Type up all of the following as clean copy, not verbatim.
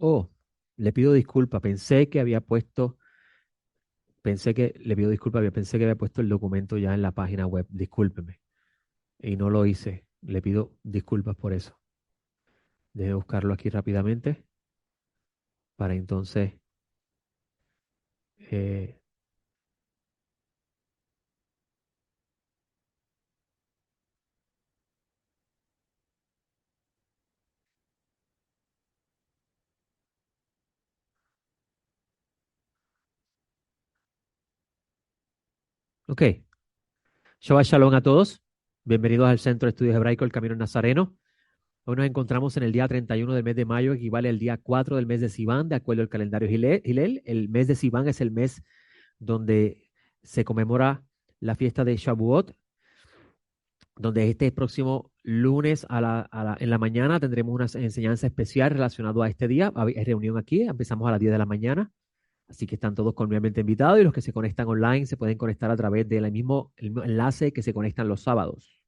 Oh, le pido disculpas. Le pido disculpas, pensé que había puesto el documento ya en la página web. Discúlpeme. Y no lo hice. Le pido disculpas por eso. Deje buscarlo aquí rápidamente para entonces. eh, ok. Shabbat Shalom a todos. Bienvenidos al Centro de Estudios Hebraicos, el Camino Nazareno. Hoy nos encontramos en el día 31 del mes de mayo, equivale al día 4 del mes de Sivan, de acuerdo al calendario Hillel. El mes de Sivan es el mes donde se conmemora la fiesta de Shavuot, donde este próximo lunes en la mañana tendremos una enseñanza especial relacionada a este día. Hay reunión aquí, empezamos a las 10 de la mañana, así que están todos cordialmente invitados y los que se conectan online se pueden conectar a través el mismo enlace que se conectan los sábados.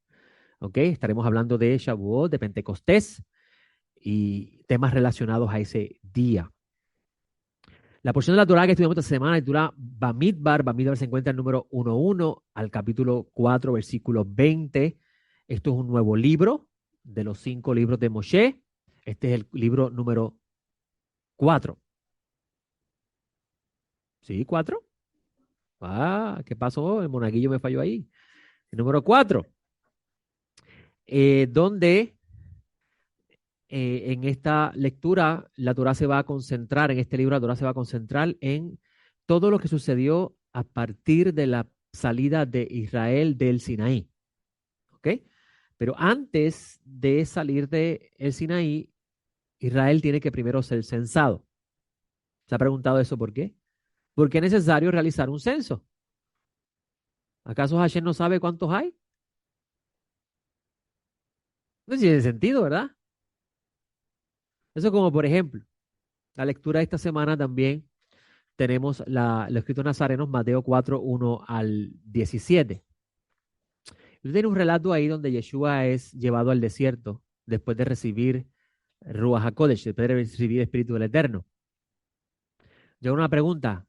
¿Ok? Estaremos hablando de Shavuot, de Pentecostés y temas relacionados a ese día. La porción de la Torah que estudiamos esta semana es Torah Bamidbar. Bamidbar se encuentra en el número 1.1 al capítulo 4, versículo 20. Esto es un nuevo libro de los 5 libros de Moshe. Este es el libro número 4. ¿Sí? ¿4? Ah, ¿qué pasó? El monaguillo me falló ahí. El número 4, donde en esta lectura la Torah se va a concentrar, en este libro la Torah se va a concentrar en todo lo que sucedió a partir de la salida de Israel del Sinaí. ¿Ok? Pero antes de salir de el Sinaí, Israel tiene que primero ser censado. ¿Se ha preguntado eso por qué? Porque es necesario realizar un censo. ¿Acaso Hashem no sabe cuántos hay? No tiene sentido, ¿verdad? Eso como por ejemplo, la lectura de esta semana también tenemos los escritos nazarenos, Mateo 4, 1 al 17. Tiene un relato ahí donde Yeshua es llevado al desierto después de recibir Ruach HaKodesh, después de recibir el Espíritu del Eterno. Yo hago una pregunta,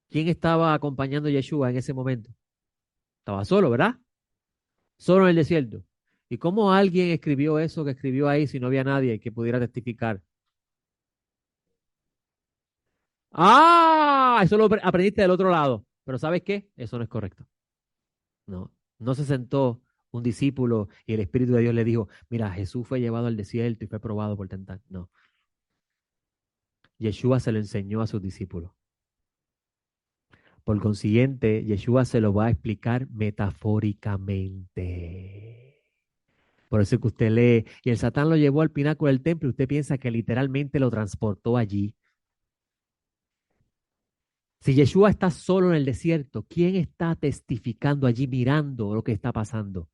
¿quién estaba acompañando a Yeshua en ese momento? Estaba solo, ¿verdad? Solo en el desierto. ¿Y cómo alguien escribió eso que escribió ahí si no había nadie que pudiera testificar? Ah, eso lo aprendiste del otro lado. Pero ¿sabes qué? Eso no es correcto. No, no se sentó un discípulo y el Espíritu de Dios le dijo, mira, Jesús fue llevado al desierto y fue probado por tentar. No, Yeshua se lo enseñó a sus discípulos. Por consiguiente, Yeshua se lo va a explicar metafóricamente. Por eso es que usted lee, y el Satán lo llevó al pináculo del templo y usted piensa que literalmente lo transportó allí. Si Yeshua está solo en el desierto, ¿quién está testificando allí mirando lo que está pasando?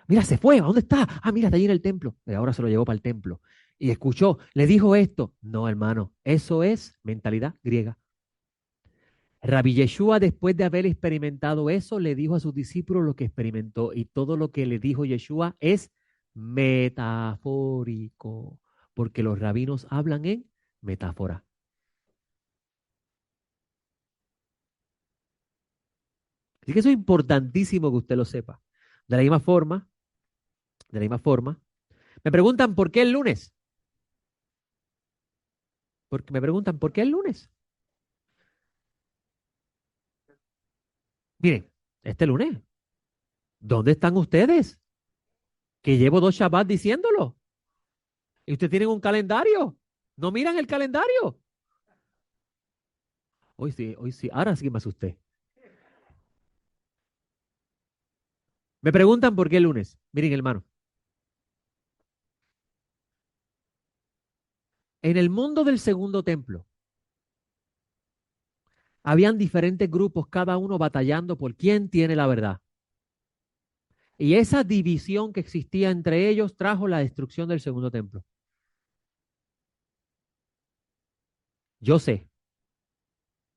Mira, se fue, ¿a dónde está? Ah, mira, está allí en el templo. Y ahora se lo llevó para el templo. Y escuchó, le dijo esto. No, hermano, eso es mentalidad griega. Rabbi Yeshua, después de haber experimentado eso, le dijo a sus discípulos lo que experimentó. Y todo lo que le dijo Yeshua es metafórico, porque los rabinos hablan en metáfora. Así que eso es importantísimo que usted lo sepa. De la misma forma, de la misma forma, me preguntan por qué el lunes. Porque me preguntan por qué el lunes. Miren, este lunes, ¿dónde están ustedes? Que llevo 2 Shabbat diciéndolo. Y ustedes tienen un calendario. No miran el calendario. Hoy sí, ahora sí que me asusté. Me preguntan por qué el lunes. Miren, hermano, en el mundo del segundo templo, habían diferentes grupos, cada uno batallando por quién tiene la verdad. Y esa división que existía entre ellos trajo la destrucción del segundo templo. Yo sé,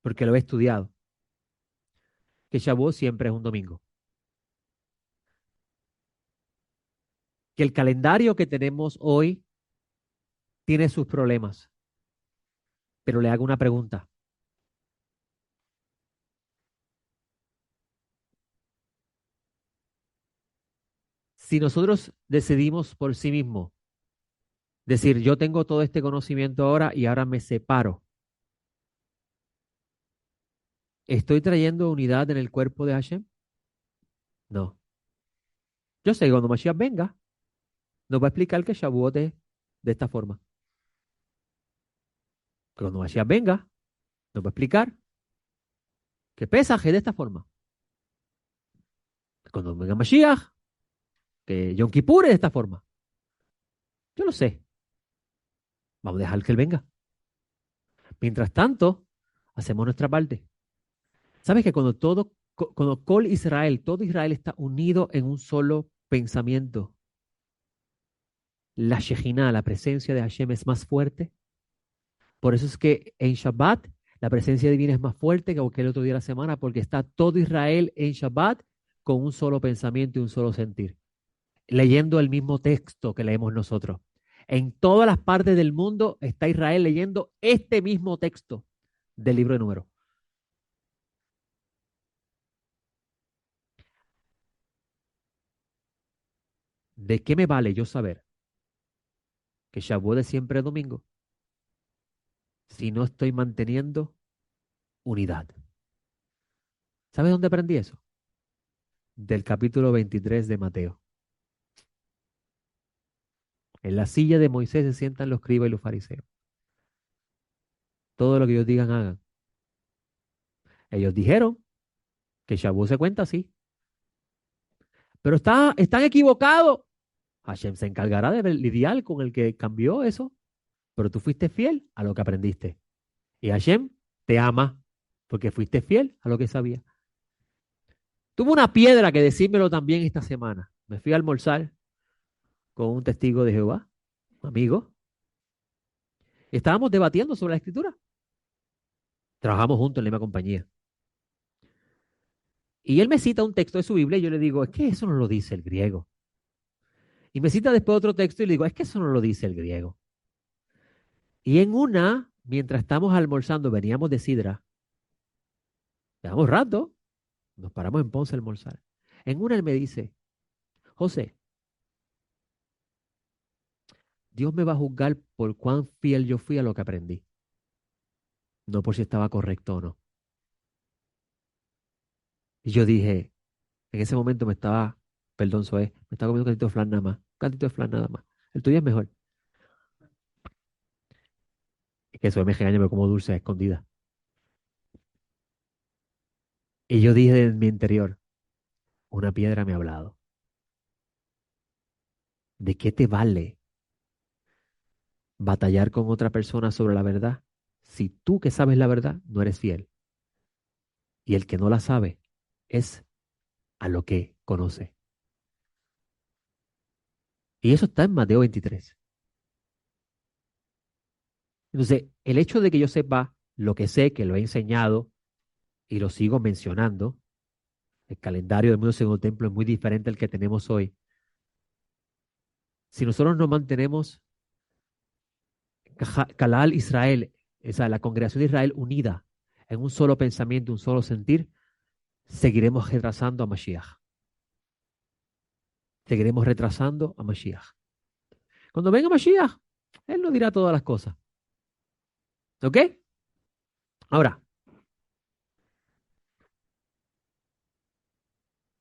porque lo he estudiado, que Shavuot siempre es un domingo. Que el calendario que tenemos hoy tiene sus problemas, pero le hago una pregunta. Si nosotros decidimos por sí mismos decir, yo tengo todo este conocimiento ahora y ahora me separo, ¿estoy trayendo unidad en el cuerpo de Hashem? No. Yo sé que cuando Mashiach venga, nos va a explicar que Shavuot es de esta forma. Que cuando Mashiach venga, nos va a explicar que Pesaj es de esta forma. Cuando venga Mashiach, que Yom Kippur es de esta forma. Yo lo sé. Vamos a dejar que él venga. Mientras tanto, hacemos nuestra parte. ¿Sabes que cuando Kol Israel, todo Israel está unido en un solo pensamiento, la Shejinah, la presencia de Hashem es más fuerte? Por eso es que en Shabbat la presencia divina es más fuerte que cualquier otro día de la semana, porque está todo Israel en Shabbat con un solo pensamiento y un solo sentir, leyendo el mismo texto que leemos nosotros. En todas las partes del mundo está Israel leyendo este mismo texto del libro de Números. ¿De qué me vale yo saber que Shavuot es siempre domingo si no estoy manteniendo unidad? ¿Sabes dónde aprendí eso? Del capítulo 23 de Mateo. En la silla de Moisés se sientan los escribas y los fariseos. Todo lo que ellos digan, hagan. Ellos dijeron que Shavuot se cuenta así, pero están equivocados. Hashem se encargará de lidiar con el que cambió eso, pero tú fuiste fiel a lo que aprendiste. Y Hashem te ama porque fuiste fiel a lo que sabía. Tuve una piedra que decírmelo también esta semana. Me fui a almorzar con un testigo de Jehová, un amigo, y estábamos debatiendo sobre la escritura. Trabajamos juntos en la misma compañía. Y él me cita un texto de su Biblia y yo le digo, es que eso no lo dice el griego. Y me cita después otro texto y le digo, es que eso no lo dice el griego. Y en una, mientras estamos almorzando, veníamos de Sidra, llevamos rato, nos paramos en Ponce a almorzar. En una él me dice, José, Dios me va a juzgar por cuán fiel yo fui a lo que aprendí, no por si estaba correcto o no. Y yo dije, en ese momento perdón, Zoé, me estaba comiendo un cantito de flan nada más, un cantito de flan nada más. El tuyo es mejor. Es que Zoé me regaña, me como dulce a escondida. Y yo dije en mi interior, una piedra me ha hablado. ¿De qué te vale batallar con otra persona sobre la verdad si tú que sabes la verdad no eres fiel? Y el que no la sabe es a lo que conoce. Y eso está en Mateo 23. Entonces, el hecho de que yo sepa lo que sé, que lo he enseñado y lo sigo mencionando, el calendario del mundo segundo templo es muy diferente al que tenemos hoy. Si nosotros nos mantenemos Calal Israel, esa, la congregación de Israel unida en un solo pensamiento, un solo sentir, seguiremos retrasando a Mashiach. Seguiremos retrasando a Mashiach. Cuando venga Mashiach, Él nos dirá todas las cosas. ¿Ok? Ahora,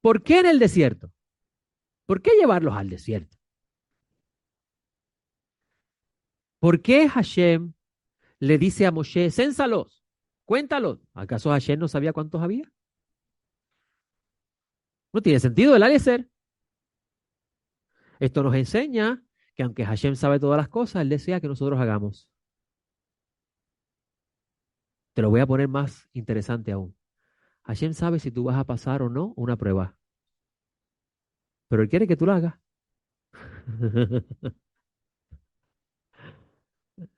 ¿por qué en el desierto? ¿Por qué llevarlos al desierto? ¿Por qué Hashem le dice a Moshe, cénsalos, cuéntalos? ¿Acaso Hashem no sabía cuántos había? No tiene sentido el Eliezer. Esto nos enseña que aunque Hashem sabe todas las cosas, Él desea que nosotros hagamos. Te lo voy a poner más interesante aún. Hashem sabe si tú vas a pasar o no una prueba, pero Él quiere que tú la hagas.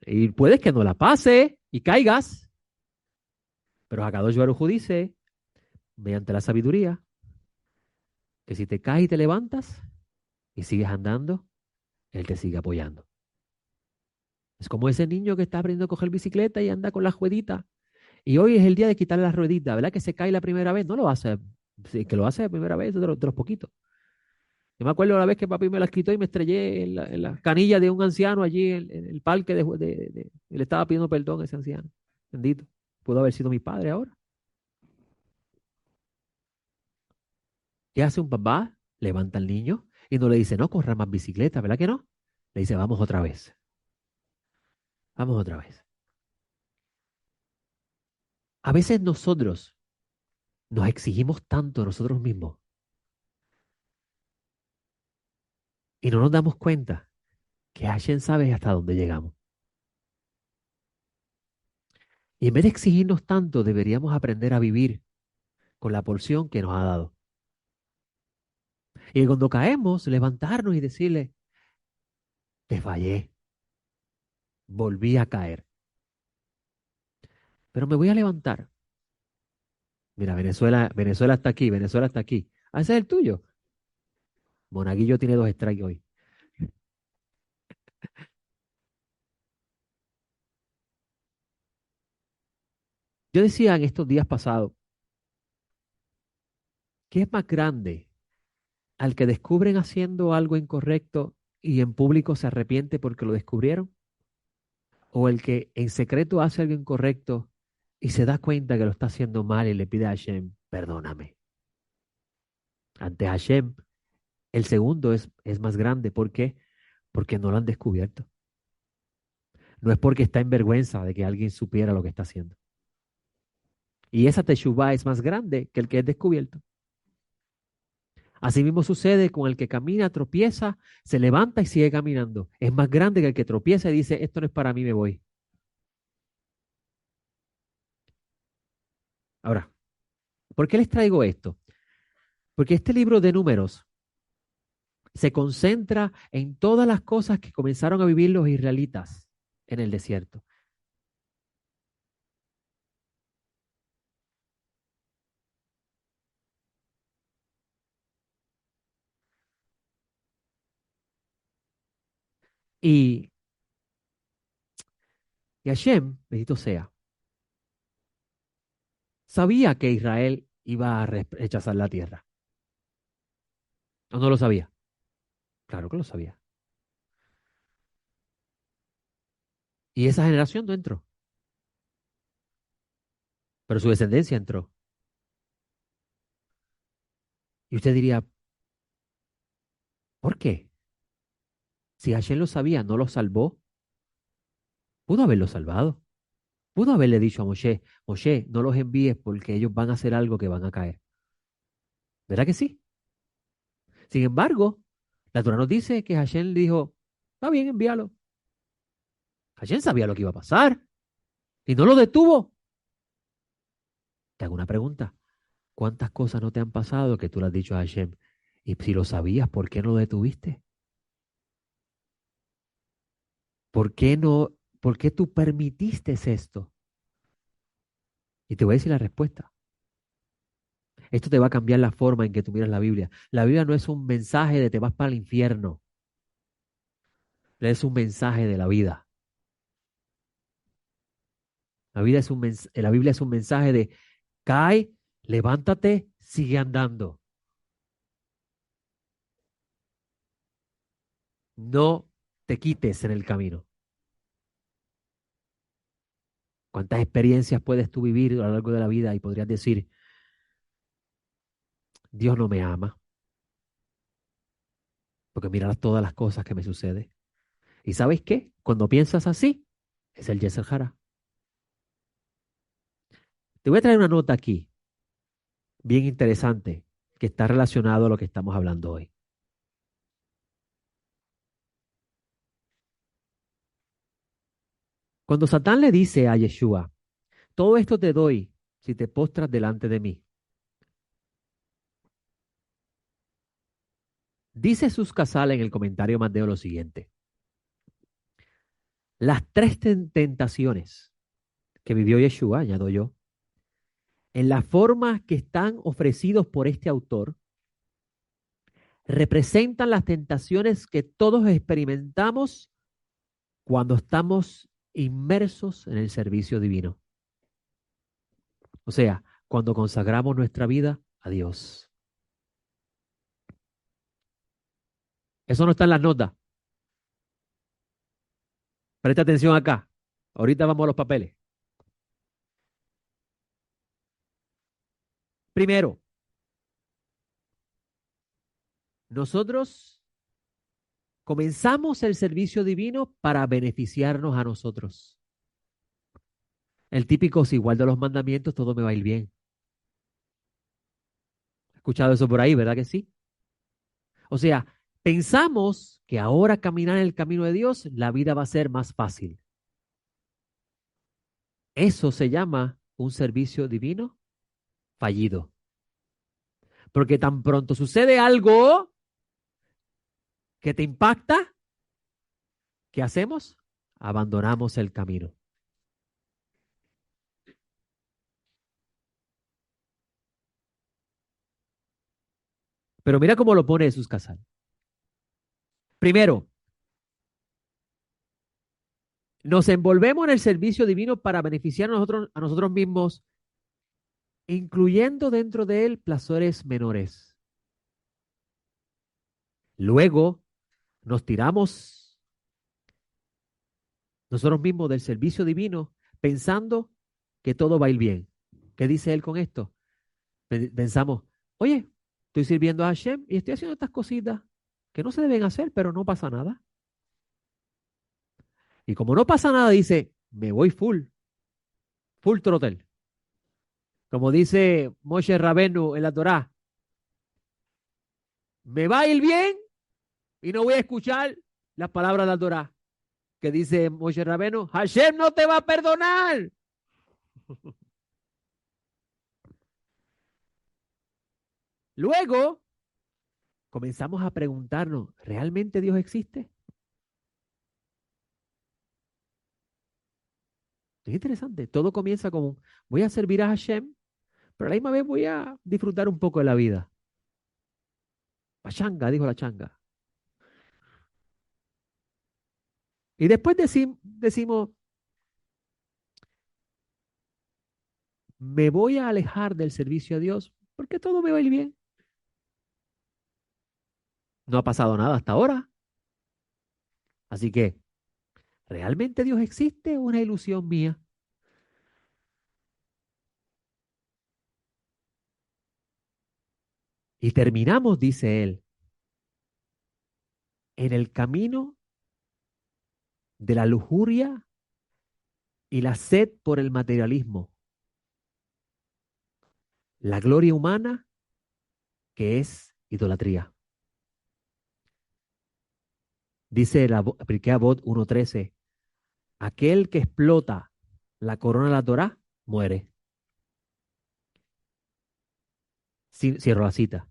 Y puedes que no la pase y caigas, pero Hakadosh Baruj Hu dice, mediante la sabiduría, que si te caes y te levantas y sigues andando, Él te sigue apoyando. Es como ese niño que está aprendiendo a coger bicicleta y anda con las rueditas. Y hoy es el día de quitarle las rueditas, ¿verdad? Que se cae la primera vez, no lo hace, sí, que lo hace la primera vez de los poquitos. Yo me acuerdo la vez que papi me las quitó y me estrellé en la canilla de un anciano allí en el parque y le estaba pidiendo perdón a ese anciano. Bendito. Pudo haber sido mi padre ahora. ¿Qué hace un papá? Levanta al niño y no le dice, no corra más bicicleta, ¿verdad que no? Le dice, vamos otra vez. Vamos otra vez. A veces nosotros nos exigimos tanto a nosotros mismos y no nos damos cuenta que Hashem sabe hasta dónde llegamos. Y en vez de exigirnos tanto, deberíamos aprender a vivir con la porción que nos ha dado. Y cuando caemos, levantarnos y decirle, te fallé, volví a caer, pero me voy a levantar. Mira, Venezuela está aquí, Venezuela está aquí. Ah, ese es el tuyo. Monaguillo tiene 2 strikes hoy. Yo decía en estos días pasados, ¿qué es más grande al que descubren haciendo algo incorrecto y en público se arrepiente porque lo descubrieron? ¿O el que en secreto hace algo incorrecto y se da cuenta que lo está haciendo mal y le pide a Hashem, perdóname? Ante Hashem, el segundo es más grande. ¿Por qué? Porque no lo han descubierto. No es porque está en vergüenza de que alguien supiera lo que está haciendo. Y esa teshuvá es más grande que el que es descubierto. Asimismo sucede con el que camina, tropieza, se levanta y sigue caminando. Es más grande que el que tropieza y dice, esto no es para mí, me voy. Ahora, ¿por qué les traigo esto? Porque este libro de números se concentra en todas las cosas que comenzaron a vivir los israelitas en el desierto. Y, y Hashem, bendito sea, sabía que Israel iba a rechazar la tierra. ¿O no lo sabía? Claro que lo sabía. Y esa generación no entró, pero su descendencia entró. Y usted diría, ¿por qué? Si Hashem lo sabía, no lo salvó, pudo haberlo salvado. Pudo haberle dicho a Moshe, Moshe, no los envíes porque ellos van a hacer algo que van a caer. ¿Verdad que sí? Sin embargo, la Torah nos dice que Hashem le dijo, está bien, envíalo. Hashem sabía lo que iba a pasar y no lo detuvo. Te hago una pregunta. ¿Cuántas cosas no te han pasado que tú le has dicho a Hashem? Y si lo sabías, ¿por qué no lo detuviste? ¿Por qué no? ¿Por qué tú permitiste esto? Y te voy a decir la respuesta. Esto te va a cambiar la forma en que tú miras la Biblia. La Biblia no es un mensaje de te vas para el infierno. Es un mensaje de la vida. La Biblia es un mensaje de cae, levántate, sigue andando. No te quites en el camino. ¿Cuántas experiencias puedes tú vivir a lo largo de la vida y podrías decir, Dios no me ama? Porque mira todas las cosas que me suceden. ¿Y sabes qué? Cuando piensas así, es el Yetzer Hara. Te voy a traer una nota aquí, bien interesante, que está relacionado a lo que estamos hablando hoy. Cuando Satán le dice a Yeshua, todo esto te doy si te postras delante de mí. Dice Sus Casal en el comentario Mateo lo siguiente. Las tres tentaciones que vivió Yeshua, añado yo, en la forma que están ofrecidos por este autor, representan las tentaciones que todos experimentamos Cuando estamos inmersos en el servicio divino. O sea, cuando consagramos nuestra vida a Dios. Eso no está en las notas. Presta atención acá. Ahorita vamos a los papeles. Primero, nosotros comenzamos el servicio divino para beneficiarnos a nosotros. El típico, si guardo los mandamientos, todo me va a ir bien. ¿Has escuchado eso por ahí, verdad que sí? O sea, pensamos que ahora caminar en el camino de Dios, la vida va a ser más fácil. Eso se llama un servicio divino fallido. Porque tan pronto sucede algo que te impacta, ¿qué hacemos? Abandonamos el camino. Pero mira cómo lo pone Jesús Casal. Primero, nos envolvemos en el servicio divino para beneficiar a nosotros mismos, incluyendo dentro de él placeres menores. Luego, nos tiramos nosotros mismos del servicio divino pensando que todo va a ir bien. ¿Qué dice él con esto? Pensamos, oye, estoy sirviendo a Hashem y estoy haciendo estas cositas que no se deben hacer, pero no pasa nada. Y como no pasa nada, dice, me voy full throttle. Como dice Moshe Rabenu en la Torá, me va a ir bien y no voy a escuchar las palabras de la Torá. Que dice Moshe Rabenu, Hashem no te va a perdonar. Luego comenzamos a preguntarnos, ¿realmente Dios existe? Es interesante. Todo comienza como, voy a servir a Hashem, pero a la misma vez voy a disfrutar un poco de la vida. Pachanga, dijo la changa. Y después decimos, me voy a alejar del servicio a Dios porque todo me va a ir bien. No ha pasado nada hasta ahora. Así que, ¿realmente Dios existe o una ilusión mía? Y terminamos, dice él, en el camino de la lujuria y la sed por el materialismo, la gloria humana que es idolatría. Dice la Pirkei Avot 1:13, aquel que explota la corona de la Torá muere. Cierro la cita.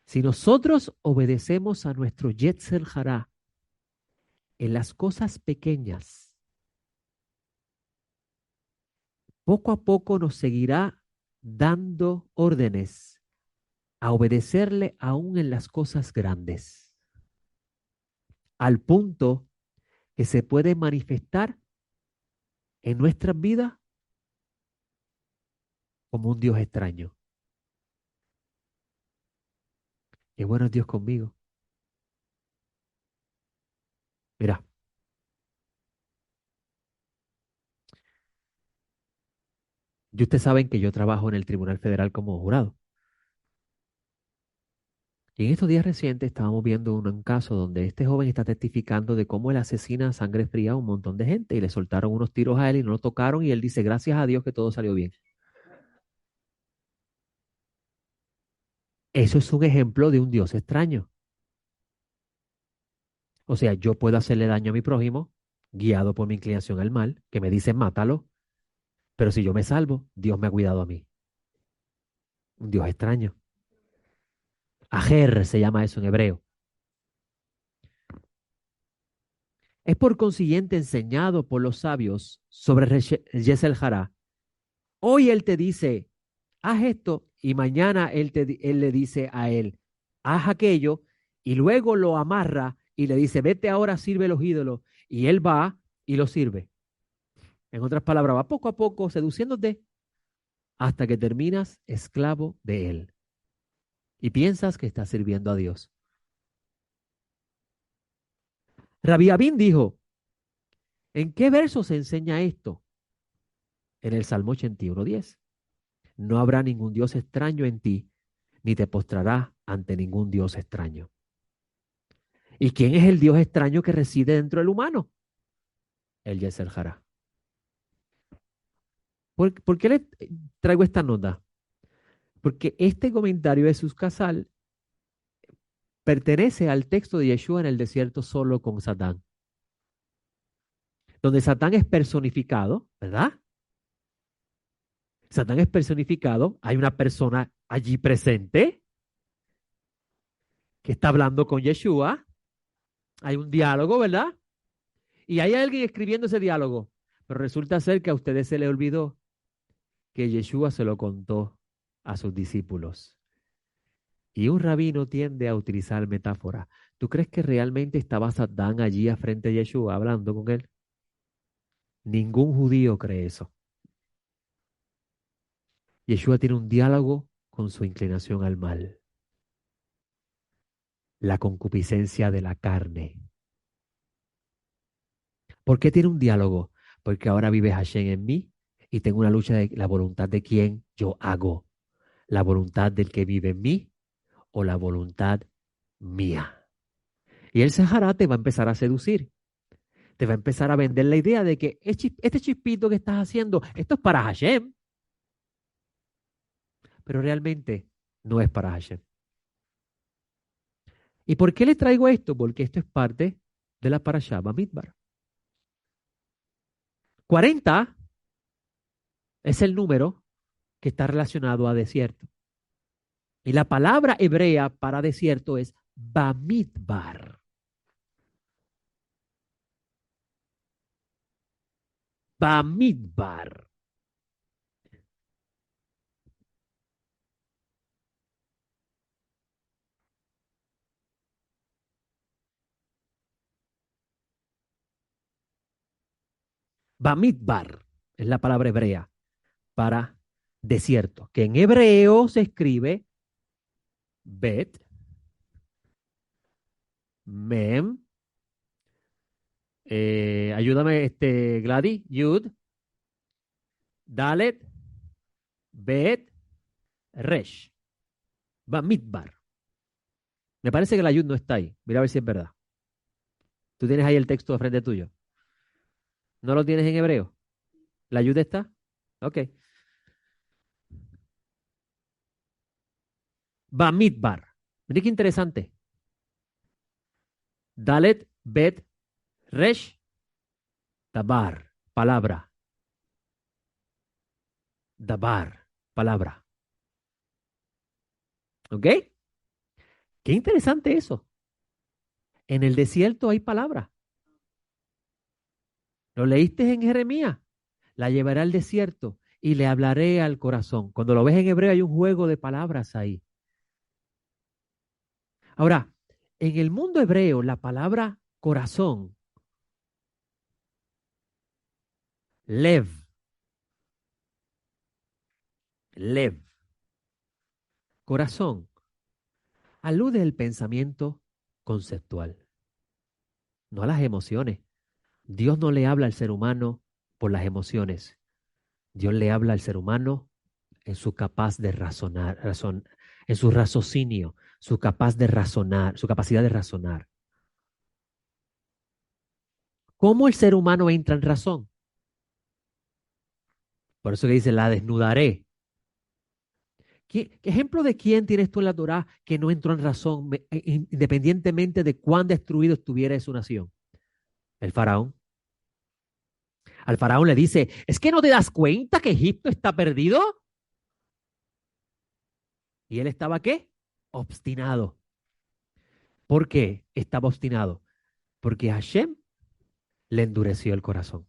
Si nosotros obedecemos a nuestro Yetzer Hará en las cosas pequeñas, poco a poco nos seguirá dando órdenes a obedecerle aún en las cosas grandes, al punto que se puede manifestar en nuestras vidas como un Dios extraño. Qué bueno es Dios conmigo. Mira, y ustedes saben que yo trabajo en el Tribunal Federal como jurado. Y en estos días recientes estábamos viendo un caso donde este joven está testificando de cómo él asesina a sangre fría a un montón de gente y le soltaron unos tiros a él y no lo tocaron y él dice, gracias a Dios que todo salió bien. Eso es un ejemplo de un Dios extraño. O sea, yo puedo hacerle daño a mi prójimo guiado por mi inclinación al mal, que me dice mátalo, pero si yo me salvo, Dios me ha cuidado a mí. Un Dios extraño. Ajer se llama eso en hebreo. Es por consiguiente enseñado por los sabios sobre Yesel Hará. Hoy él te dice, haz esto, y mañana él le dice a él, haz aquello, y luego lo amarra y le dice, vete ahora, sirve los ídolos. Y él va y lo sirve. En otras palabras, va poco a poco seduciéndote hasta que terminas esclavo de él y piensas que estás sirviendo a Dios. Rabbi Abin dijo, ¿en qué verso se enseña esto? En el Salmo 81:10. No habrá ningún Dios extraño en ti, ni te postrarás ante ningún Dios extraño. ¿Y quién es el Dios extraño que reside dentro del humano? El Yetzer Hará. ¿Por qué le traigo esta nota? Porque este comentario de Jesús Casal pertenece al texto de Yeshua en el desierto solo con Satán, donde Satán es personificado, ¿verdad? Satán es personificado, hay una persona allí presente que está hablando con Yeshua, hay un diálogo, ¿verdad? Y hay alguien escribiendo ese diálogo, pero resulta ser que a ustedes se les olvidó que Yeshua se lo contó a sus discípulos. Y un rabino tiende a utilizar metáfora. ¿Tú crees que realmente estaba Satán allí a frente de Yeshua hablando con él? Ningún judío cree eso. Yeshua tiene un diálogo con su inclinación al mal, la concupiscencia de la carne. ¿Por qué tiene un diálogo? Porque ahora vive Hashem en mí y tengo una lucha de la voluntad de quién yo hago. La voluntad del que vive en mí o la voluntad mía. Y el Sahara te va a empezar a seducir. Te va a empezar a vender la idea de que este chispito que estás haciendo, esto es para Hashem. Pero realmente no es para Hashem. ¿Y por qué le traigo esto? Porque esto es parte de la Parashá Bamidbar. 40 es el número que está relacionado a desierto. Y la palabra hebrea para desierto es Bamidbar. Bamidbar. Bamidbar es la palabra hebrea para desierto, que en hebreo se escribe Bet, Mem, ayúdame, Gladys, Yud, Dalet, Bet, Resh, Bamidbar. Me parece que la Yud no está ahí. Mira a ver si es verdad. Tú tienes ahí el texto de frente tuyo. ¿No lo tienes en hebreo? ¿La Yud está? Ok. Bamidbar. Mira qué interesante. Dalet, Bet, Resh, Dabar. Palabra. Dabar. Palabra. ¿Ok? Qué interesante eso. En el desierto hay palabra. ¿Lo leíste en Jeremías? La llevaré al desierto y le hablaré al corazón. Cuando lo ves en hebreo hay un juego de palabras ahí. Ahora, en el mundo hebreo la palabra corazón, lev, lev, corazón, alude al pensamiento conceptual, no a las emociones. Dios no le habla al ser humano por las emociones. Dios le habla al ser humano en su capaz de razonar, en su raciocinio, su capaz de razonar, su capacidad de razonar. ¿Cómo el ser humano entra en razón? Por eso que dice, la desnudaré. ¿Qué ejemplo de quién tienes tú en la Torá que no entró en razón independientemente de cuán destruido estuviera su nación? El faraón. Al faraón le dice, ¿es que no te das cuenta que Egipto está perdido? Y él estaba ¿qué? Obstinado. ¿Por qué estaba obstinado? Porque Hashem le endureció el corazón.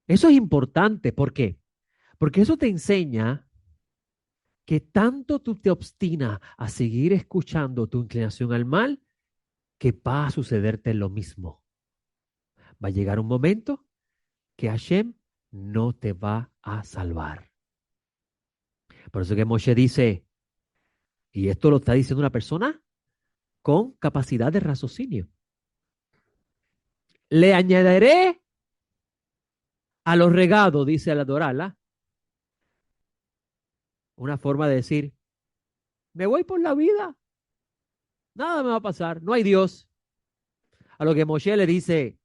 Eso es importante. ¿Por qué? Porque eso te enseña que tanto tú te obstinas a seguir escuchando tu inclinación al mal, que va a sucederte lo mismo. Va a llegar un momento que Hashem no te va a salvar. Por eso que Moshe dice, y esto lo está diciendo una persona con capacidad de raciocinio, le añadiré a los regados, dice la Dorala, una forma de decir, me voy por la vida, nada me va a pasar, no hay Dios. A lo que Moshe le dice,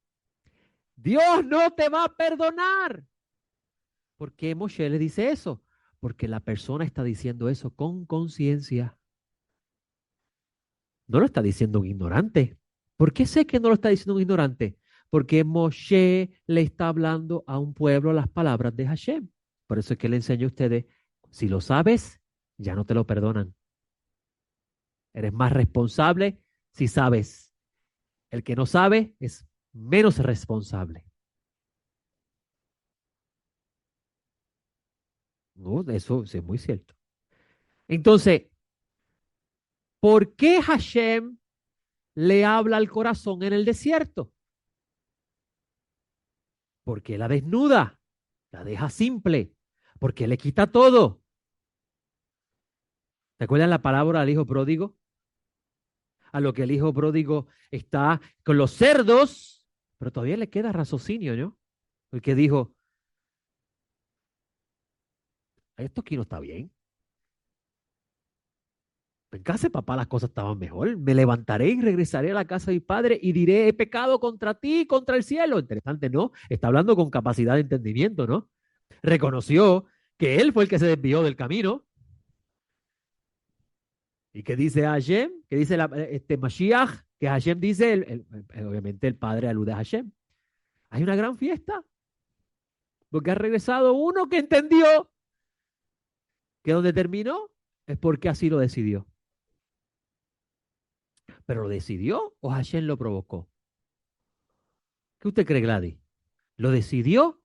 Dios no te va a perdonar. ¿Por qué Moshe le dice eso? Porque la persona está diciendo eso con conciencia. No lo está diciendo un ignorante. ¿Por qué sé que no lo está diciendo un ignorante? Porque Moshe le está hablando a un pueblo las palabras de Hashem. Por eso es que le enseño a ustedes, si lo sabes, ya no te lo perdonan. Eres más responsable si sabes. El que no sabe es menos responsable. No, eso sí es muy cierto. Entonces, ¿por qué Hashem le habla al corazón en el desierto? Porque la desnuda, la deja simple, porque le quita todo. ¿Te acuerdan la palabra del hijo pródigo? A lo que el hijo pródigo está con los cerdos, pero todavía le queda raciocinio, ¿no? Porque dijo, esto aquí no está bien. En casa de papá las cosas estaban mejor. Me levantaré y regresaré a la casa de mi padre y diré, he pecado contra ti y contra el cielo. Interesante, ¿no? Está hablando con capacidad de entendimiento, ¿no? Reconoció que él fue el que se desvió del camino. ¿Y qué dice Hashem? ¿Qué dice Mashiach? Que Hashem dice, obviamente el padre alude a Hashem. Hay una gran fiesta, porque ha regresado uno que entendió que donde terminó es porque así lo decidió. ¿Pero lo decidió o Hashem lo provocó? ¿Qué usted cree, Gladys? ¿Lo decidió?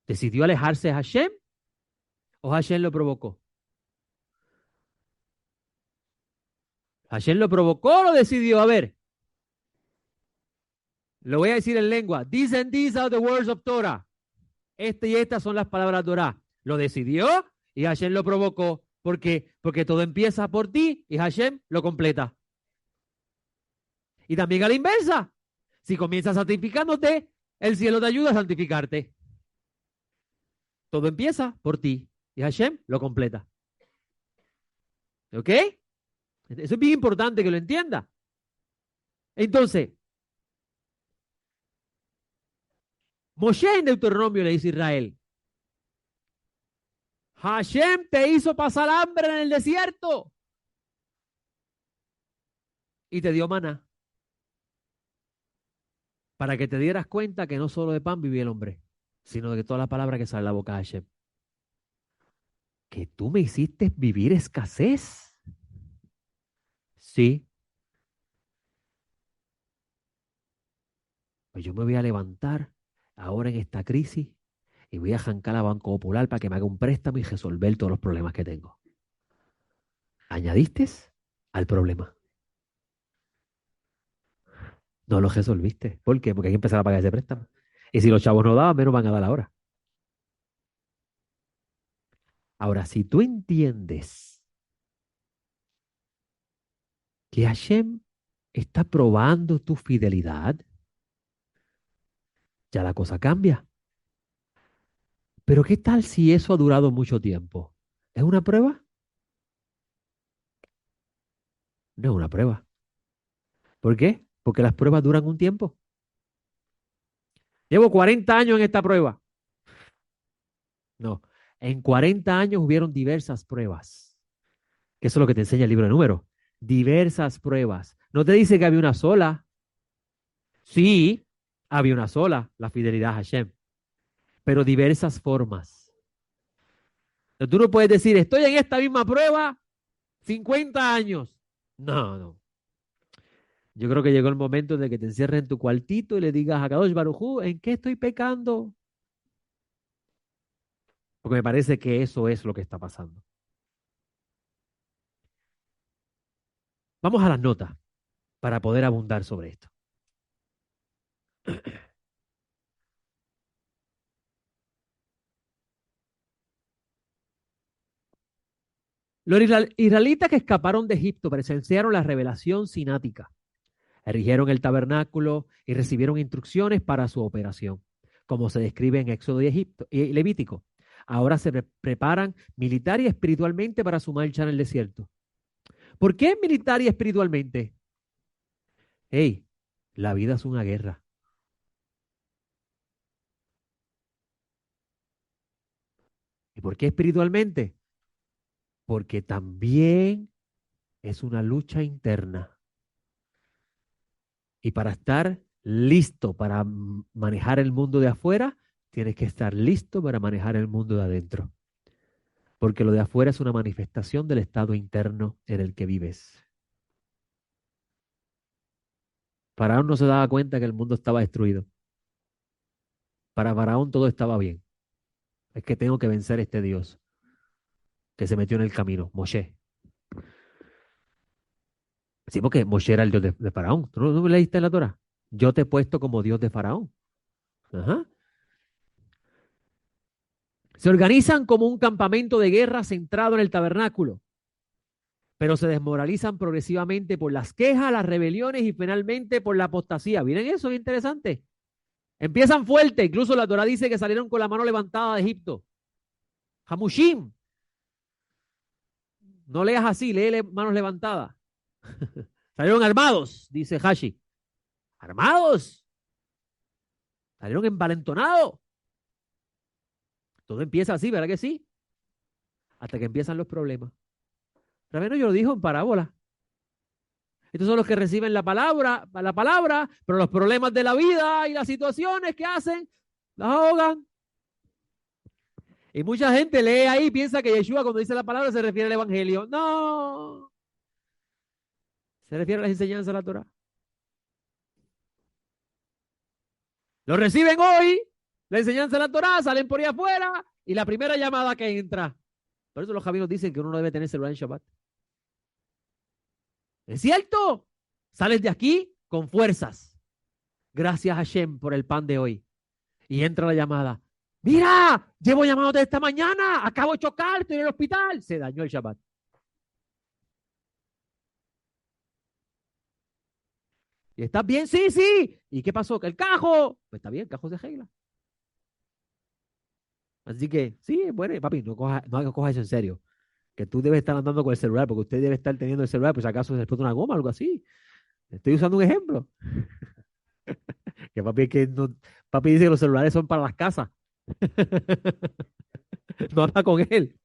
¿Decidió alejarse de Hashem o Hashem lo provocó? ¿Hashem lo provocó o lo decidió? A ver, lo voy a decir en lengua. These are the words of Torah. Este y estas son las palabras de Torah. Lo decidió y Hashem lo provocó. ¿Por qué? Porque todo empieza por ti y Hashem lo completa. Y también a la inversa. Si comienzas santificándote, el cielo te ayuda a santificarte. Todo empieza por ti y Hashem lo completa. ¿Ok? Eso es bien importante que lo entienda. Entonces, Moshe en Deuteronomio le dice a Israel, Hashem te hizo pasar hambre en el desierto y te dio maná para que te dieras cuenta que no solo de pan vivía el hombre, sino de toda la palabra que sale de la boca de Hashem. ¿Que tú me hiciste vivir escasez? Sí. Pues yo me voy a levantar ahora en esta crisis y voy a arrancar a Banco Popular para que me haga un préstamo y resolver todos los problemas que tengo. ¿Añadiste al problema? No lo resolviste. ¿Por qué? Porque hay que empezar a pagar ese préstamo. Y si los chavos no daban, menos van a dar ahora. Ahora, si tú entiendes que Hashem está probando tu fidelidad, ya la cosa cambia. Pero ¿qué tal si eso ha durado mucho tiempo? ¿Es una prueba? No es una prueba. ¿Por qué? Porque las pruebas duran un tiempo. Llevo 40 años en esta prueba. No, en 40 años hubieron diversas pruebas. Que eso es lo que te enseña el libro de números. Diversas pruebas. No te dice que había una sola. Sí, había una sola, la fidelidad a Hashem. Pero diversas formas. Entonces, tú no puedes decir, estoy en esta misma prueba 50 años. No, no. Yo creo que llegó el momento de que te encierres en tu cuartito y le digas a Kadosh Baruj Hu, ¿en qué estoy pecando? Porque me parece que eso es lo que está pasando. Vamos a las notas para poder abundar sobre esto. Los israelitas que escaparon de Egipto presenciaron la revelación sinática, erigieron el tabernáculo y recibieron instrucciones para su operación, como se describe en Éxodo y Egipto y Levítico. Ahora se preparan militar y espiritualmente para su marcha en el desierto. ¿Por qué militar y espiritualmente? Hey, la vida es una guerra. ¿Y por qué espiritualmente? Porque también es una lucha interna. Y para estar listo para manejar el mundo de afuera, tienes que estar listo para manejar el mundo de adentro. Porque lo de afuera es una manifestación del estado interno en el que vives. Faraón no se daba cuenta que el mundo estaba destruido. Para Faraón todo estaba bien. Es que tengo que vencer a este Dios que se metió en el camino, Moshe. Sí, porque Moshe era el Dios de Faraón. ¿Tú no leíste la Torah? Yo te he puesto como Dios de Faraón. Ajá. Se organizan como un campamento de guerra centrado en el tabernáculo, pero se desmoralizan progresivamente por las quejas, las rebeliones y finalmente por la apostasía. Miren eso, es interesante. Empiezan fuerte, incluso la Torah dice que salieron con la mano levantada de Egipto. Hamushim, no leas así, lee manos levantadas. Salieron armados, dice Hashi. Armados, salieron envalentonados. Todo empieza así, ¿verdad que sí? Hasta que empiezan los problemas. Ramiro yo lo dijo en parábola. Estos son los que reciben la palabra, pero los problemas de la vida y las situaciones que hacen, las ahogan. Y mucha gente lee ahí y piensa que Yeshua cuando dice la palabra se refiere al Evangelio. No, se refiere a las enseñanzas de la Torah. Lo reciben hoy, la enseñanza de la Torah, salen por ahí afuera y la primera llamada que entra. Por eso los jabinos dicen que uno no debe tener celular en Shabbat. ¿Es cierto? Sales de aquí con fuerzas. Gracias a Hashem por el pan de hoy. Y entra la llamada. Mira, llevo llamándote esta mañana, acabo de chocar, estoy en el hospital. Se dañó el Shabbat. ¿Y estás bien? Sí, sí. ¿Y qué pasó? ¿Que el cajo? Pues está bien, el cajo se arregla. Así que, sí, bueno, papi, no cojas eso en serio. Que tú debes estar andando con el celular, porque usted debe estar teniendo el celular, pues acaso se le explota una goma o algo así. Estoy usando un ejemplo. Que papi, que no, papi dice que los celulares son para las casas. No habla con él.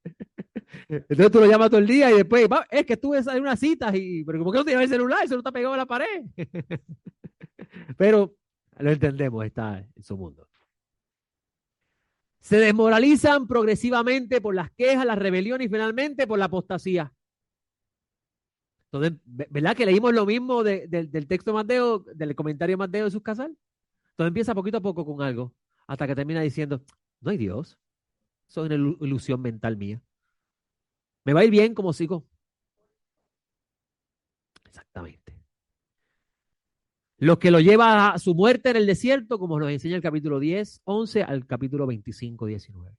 Entonces tú lo llamas todo el día y después, es que estuve en unas citas y, pero ¿por qué no te llevas el celular? Eso no está pegado a la pared. Pero lo entendemos, está en su mundo. Se desmoralizan progresivamente por las quejas, las rebeliones y finalmente por la apostasía. Entonces, ¿verdad que leímos lo mismo del texto de Mateo, del comentario de Mateo de sus casal? Entonces empieza poquito a poco con algo, hasta que termina diciendo, no hay Dios, eso es una ilusión mental mía. ¿Me va a ir bien como sigo? Exactamente. Lo que lo lleva a su muerte en el desierto, como nos enseña el capítulo 10, 11 al capítulo 25, 19.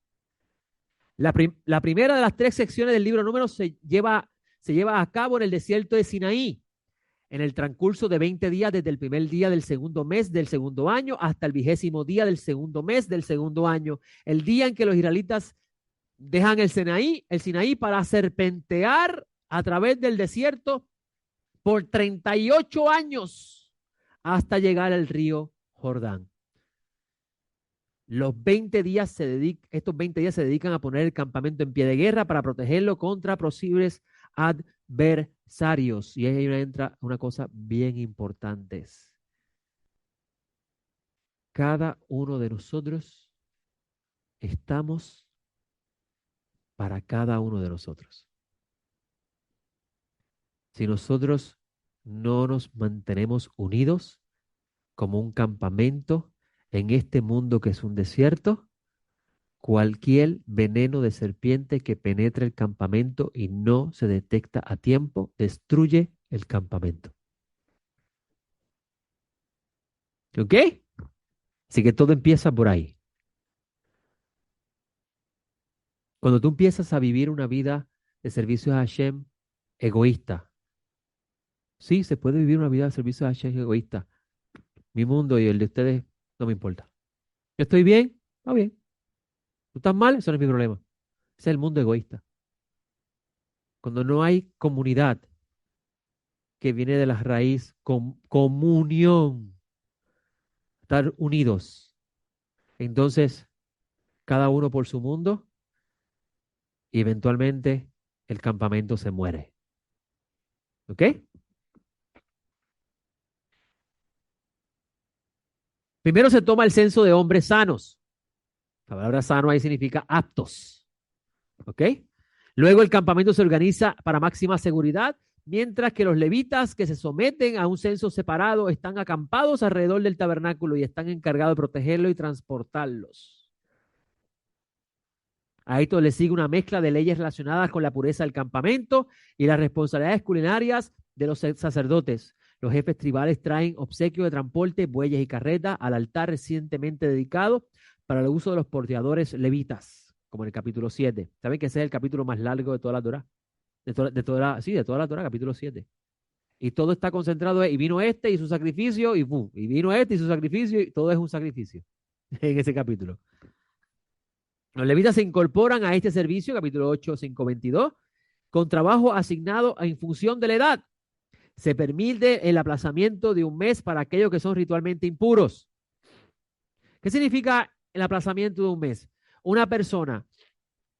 La primera de las tres secciones del libro número se lleva a cabo en el desierto de Sinaí, en el transcurso de 20 días desde el primer día del segundo mes del segundo año hasta el 20º día del segundo mes del segundo año, el día en que los israelitas dejan el Sinaí para serpentear a través del desierto por 38 años hasta llegar al río Jordán. Estos 20 días se dedican a poner el campamento en pie de guerra para protegerlo contra posibles adversarios. Y ahí entra una cosa bien importante. Cada uno de nosotros estamos para cada uno de nosotros. Si nosotros no nos mantenemos unidos como un campamento en este mundo que es un desierto, cualquier veneno de serpiente que penetre el campamento y no se detecta a tiempo destruye el campamento. ¿Ok? Así que todo empieza por ahí. Cuando tú empiezas a vivir una vida de servicio a Hashem egoísta, sí, se puede vivir una vida de servicio a Hashem egoísta. Mi mundo y el de ustedes no me importa. Yo estoy bien, está bien. Tú estás mal, eso no es mi problema. Ese es el mundo egoísta. Cuando no hay comunidad que viene de la raíz comunión, estar unidos. Entonces, cada uno por su mundo y eventualmente el campamento se muere. ¿Ok? Primero se toma el censo de hombres sanos. La palabra sano ahí significa aptos. ¿Ok? Luego el campamento se organiza para máxima seguridad, mientras que los levitas que se someten a un censo separado están acampados alrededor del tabernáculo y están encargados de protegerlo y transportarlos. A esto le sigue una mezcla de leyes relacionadas con la pureza del campamento y las responsabilidades culinarias de los sacerdotes. Los jefes tribales traen obsequios de transporte, bueyes y carretas al altar recientemente dedicado para el uso de los porteadores levitas, como en el capítulo 7. ¿Saben que ese es el capítulo más largo de toda la Torá? De toda la Torá, capítulo 7. Y todo está concentrado y vino este y su sacrificio, y ¡pum! Y vino este y su sacrificio, y todo es un sacrificio en ese capítulo. Los levitas se incorporan a este servicio, capítulo 8, 5:22, con trabajo asignado en función de la edad. Se permite el aplazamiento de un mes para aquellos que son ritualmente impuros. ¿Qué significa el aplazamiento de un mes? Una persona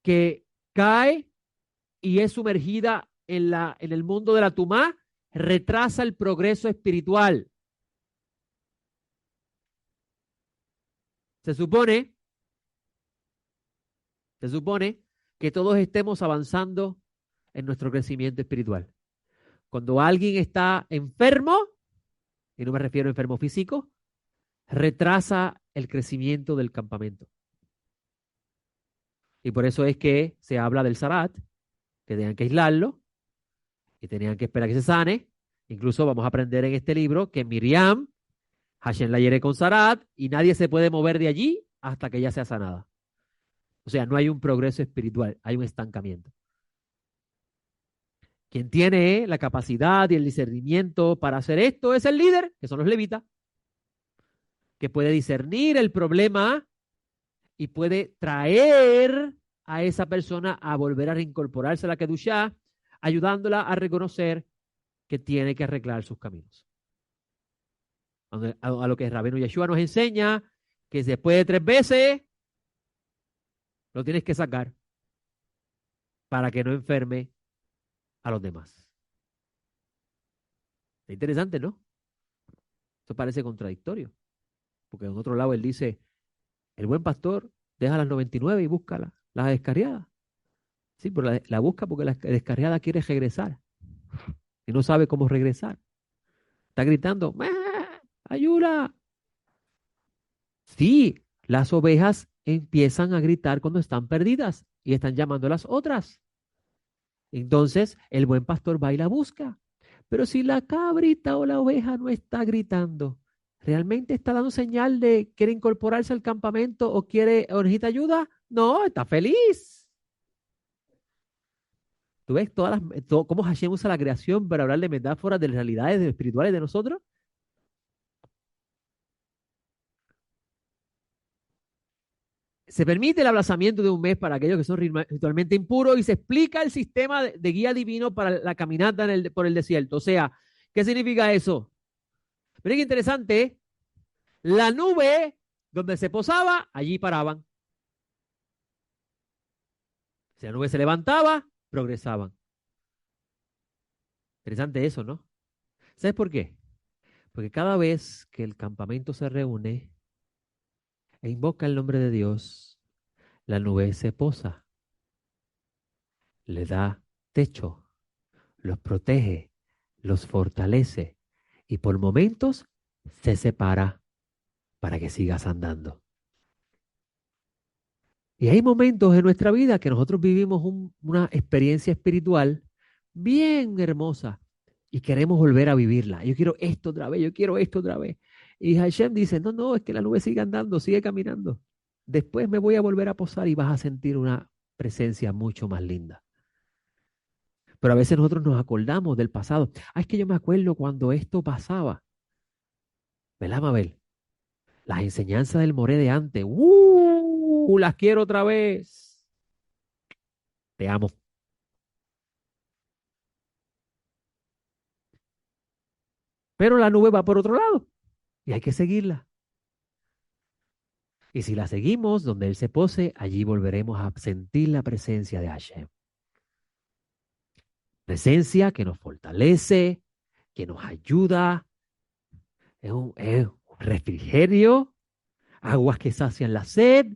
que cae y es sumergida en el mundo de la tumá retrasa el progreso espiritual. Se supone, se supone que todos estemos avanzando en nuestro crecimiento espiritual. Cuando alguien está enfermo, y no me refiero a enfermo físico, retrasa el crecimiento del campamento. Y por eso es que se habla del Sarat, que tenían que aislarlo y tenían que esperar que se sane. Incluso vamos a aprender en este libro que Miriam, Hashem la hiere con Sarat y nadie se puede mover de allí hasta que ella sea sanada. O sea, no hay un progreso espiritual, hay un estancamiento. Quien tiene la capacidad y el discernimiento para hacer esto es el líder, que son los levitas, que puede discernir el problema y puede traer a esa persona a volver a reincorporarse a la Kedushá, ayudándola a reconocer que tiene que arreglar sus caminos. A lo que Rabenu Yeshua nos enseña que después de 3 veces lo tienes que sacar para que no enferme a los demás. Es interesante, ¿no? Eso parece contradictorio, porque en otro lado él dice, el buen pastor deja las 99 y busca las descarriadas. Sí, pero la busca porque la descarriada quiere regresar y no sabe cómo regresar. Está gritando, ¡ayuda! Sí, las ovejas empiezan a gritar cuando están perdidas y están llamando a las otras. Entonces, el buen pastor va y la busca. Pero si la cabrita o la oveja no está gritando, ¿realmente está dando señal de quiere incorporarse al campamento o necesita ayuda? No, está feliz. ¿Tú ves cómo Hashem usa la creación para hablar de metáforas de las realidades espirituales de nosotros? Se permite el aplazamiento de un mes para aquellos que son ritualmente impuros y se explica el sistema de guía divino para la caminata por el desierto. O sea, ¿qué significa eso? Miren qué interesante, ¿eh? La nube donde se posaba, allí paraban. Si la nube se levantaba, progresaban. Interesante eso, ¿no? ¿Sabes por qué? Porque cada vez que el campamento se reúne e invoca el nombre de Dios, la nube se posa, le da techo, los protege, los fortalece y por momentos se separa para que sigas andando. Y hay momentos en nuestra vida que nosotros vivimos una experiencia espiritual bien hermosa y queremos volver a vivirla. Yo quiero esto otra vez, yo quiero esto otra vez. Y Hashem dice, no, no, es que la nube sigue andando, sigue caminando. Después me voy a volver a posar y vas a sentir una presencia mucho más linda. Pero a veces nosotros nos acordamos del pasado. Ah, es que yo me acuerdo cuando esto pasaba. ¿Verdad, Mabel? Las enseñanzas del Moré de antes. Las quiero otra vez. Te amo. Pero la nube va por otro lado y hay que seguirla. Y si la seguimos donde Él se pose, allí volveremos a sentir la presencia de Hashem. Presencia que nos fortalece, que nos ayuda. Es un refrigerio, aguas que sacian la sed,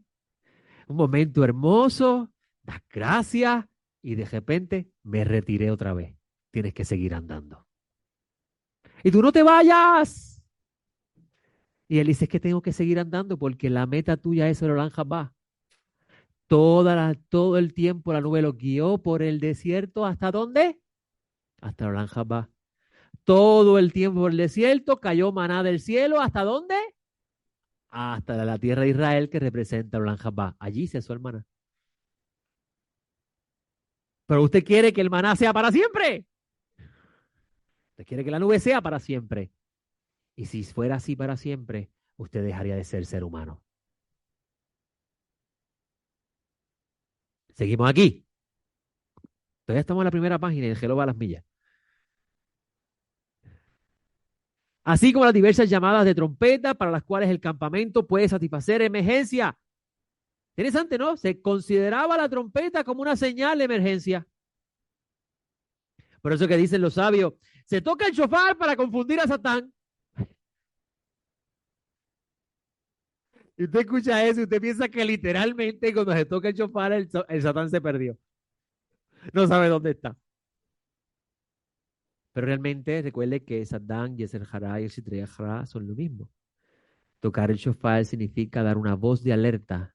un momento hermoso, das gracias y de repente me retiré otra vez. Tienes que seguir andando. Y tú no te vayas. Y él dice es que tengo que seguir andando porque la meta tuya es el Olam Jabá. Todo el tiempo la nube lo guió por el desierto. ¿Hasta dónde? Hasta el Olam Jabá. Todo el tiempo por el desierto cayó maná del cielo. ¿Hasta dónde? Hasta la tierra de Israel que representa el Olam Jabá. Allí cesó el maná. Pero usted quiere que el maná sea para siempre. Usted quiere que la nube sea para siempre. Y si fuera así para siempre, usted dejaría de ser humano. Seguimos aquí. Todavía estamos en la primera página y el gelo va a las millas. Así como las diversas llamadas de trompeta para las cuales el campamento puede satisfacer emergencia. Interesante, ¿no? Se consideraba la trompeta como una señal de emergencia. Por eso que dicen los sabios, se toca el shofar para confundir a Satán. Y usted escucha eso y usted piensa que literalmente cuando se toca el shofar el Satán se perdió. No sabe dónde está. Pero realmente recuerde que Satán, Yeser Hará y el Sitrei Hará son lo mismo. Tocar el shofar significa dar una voz de alerta.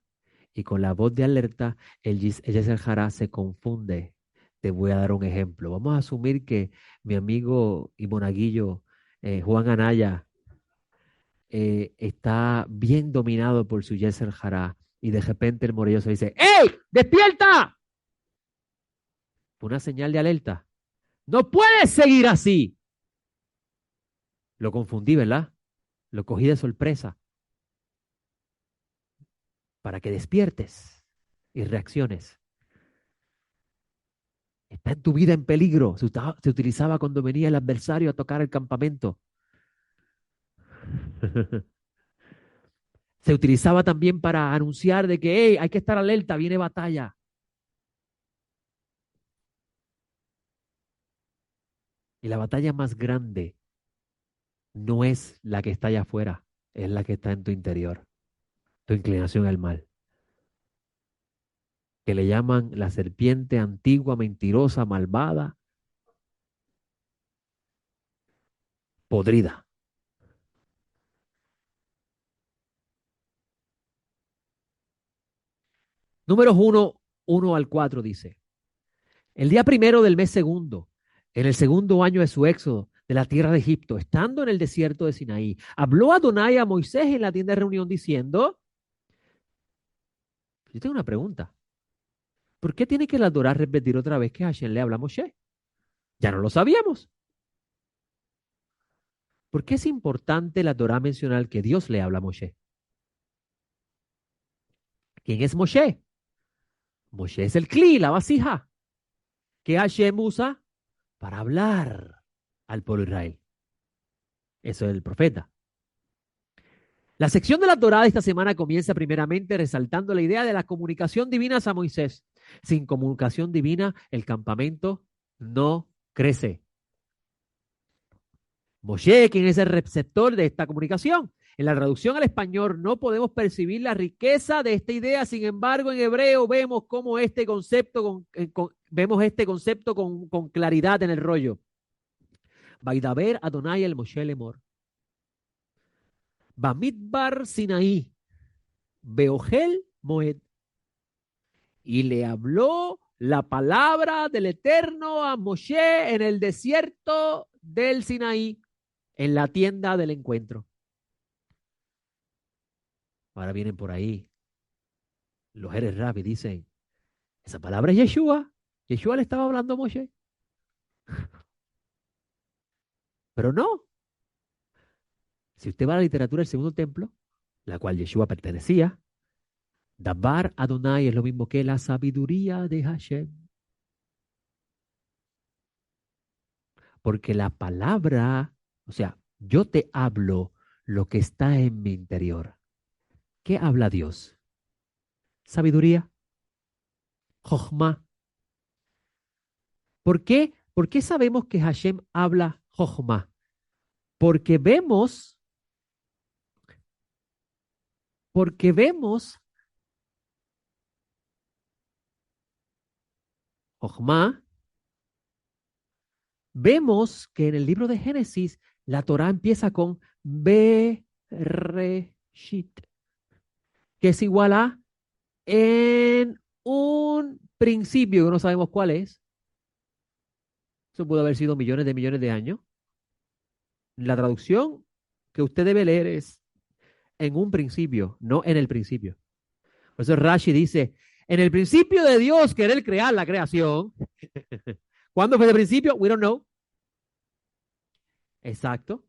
Y con la voz de alerta, el Yeser Hará se confunde. Te voy a dar un ejemplo. Vamos a asumir que mi amigo y monaguillo Juan Anaya está bien dominado por su Yeser Hará y de repente el morelloso dice, ¡Ey! ¡Despierta! Una señal de alerta. No puedes seguir así. Lo confundí, ¿verdad? Lo cogí de sorpresa para que despiertes y reacciones. Está en tu vida en peligro. Se utilizaba cuando venía el adversario a tocar el campamento. Se utilizaba también para anunciar de que hey, hay que estar alerta, viene batalla. Y la batalla más grande no es la que está allá afuera, es la que está en tu interior, tu inclinación al mal, que le llaman la serpiente antigua, mentirosa, malvada, podrida. Números 1 al 4 dice, el día primero del mes segundo, en el segundo año de su éxodo de la tierra de Egipto, estando en el desierto de Sinaí, habló Adonai a Moisés en la tienda de reunión diciendo, yo tengo una pregunta, ¿por qué tiene que la Torá repetir otra vez que Hashem le habla a Moshe? Ya no lo sabíamos. ¿Por qué es importante la Torá mencionar que Dios le habla a Moshe? ¿Quién es Moshe? Moshe es el Kli, la vasija, que Hashem usa para hablar al pueblo de Israel. Eso es el profeta. La sección de la Torá de esta semana comienza primeramente resaltando la idea de la comunicación divina a Moisés. Sin comunicación divina, el campamento no crece. Moshe, quien es el receptor de esta comunicación. En la traducción al español no podemos percibir la riqueza de esta idea, sin embargo en hebreo vemos cómo este concepto con claridad en el rollo. Vaidaber Adonai el Moshe Lemor. Bamidbar Sinaí. Beogel Moed. Y le habló la palabra del Eterno a Moshe en el desierto del Sinaí, en la tienda del encuentro. Ahora vienen por ahí los Eres Rab y dicen, esa palabra es Yeshua. Yeshua le estaba hablando a Moshe. Pero no. Si usted va a la literatura del Segundo Templo, la cual Yeshua pertenecía, Dabar Adonai es lo mismo que la sabiduría de Hashem. Porque la palabra, o sea, yo te hablo lo que está en mi interior. ¿Qué habla Dios? Sabiduría, Jochma. ¿Por qué? ¿Por qué sabemos que Hashem habla Jochma? Porque vemos, porque vemos Jochma, vemos que en el libro de Génesis la Torá empieza con Bereshit, que es igual a en un principio, que no sabemos cuál es. Eso pudo haber sido millones de años. La traducción que usted debe leer es en un principio, no en el principio. Por eso Rashi dice, en el principio de Dios querer crear la creación. ¿Cuándo fue el principio? We don't know. Exacto.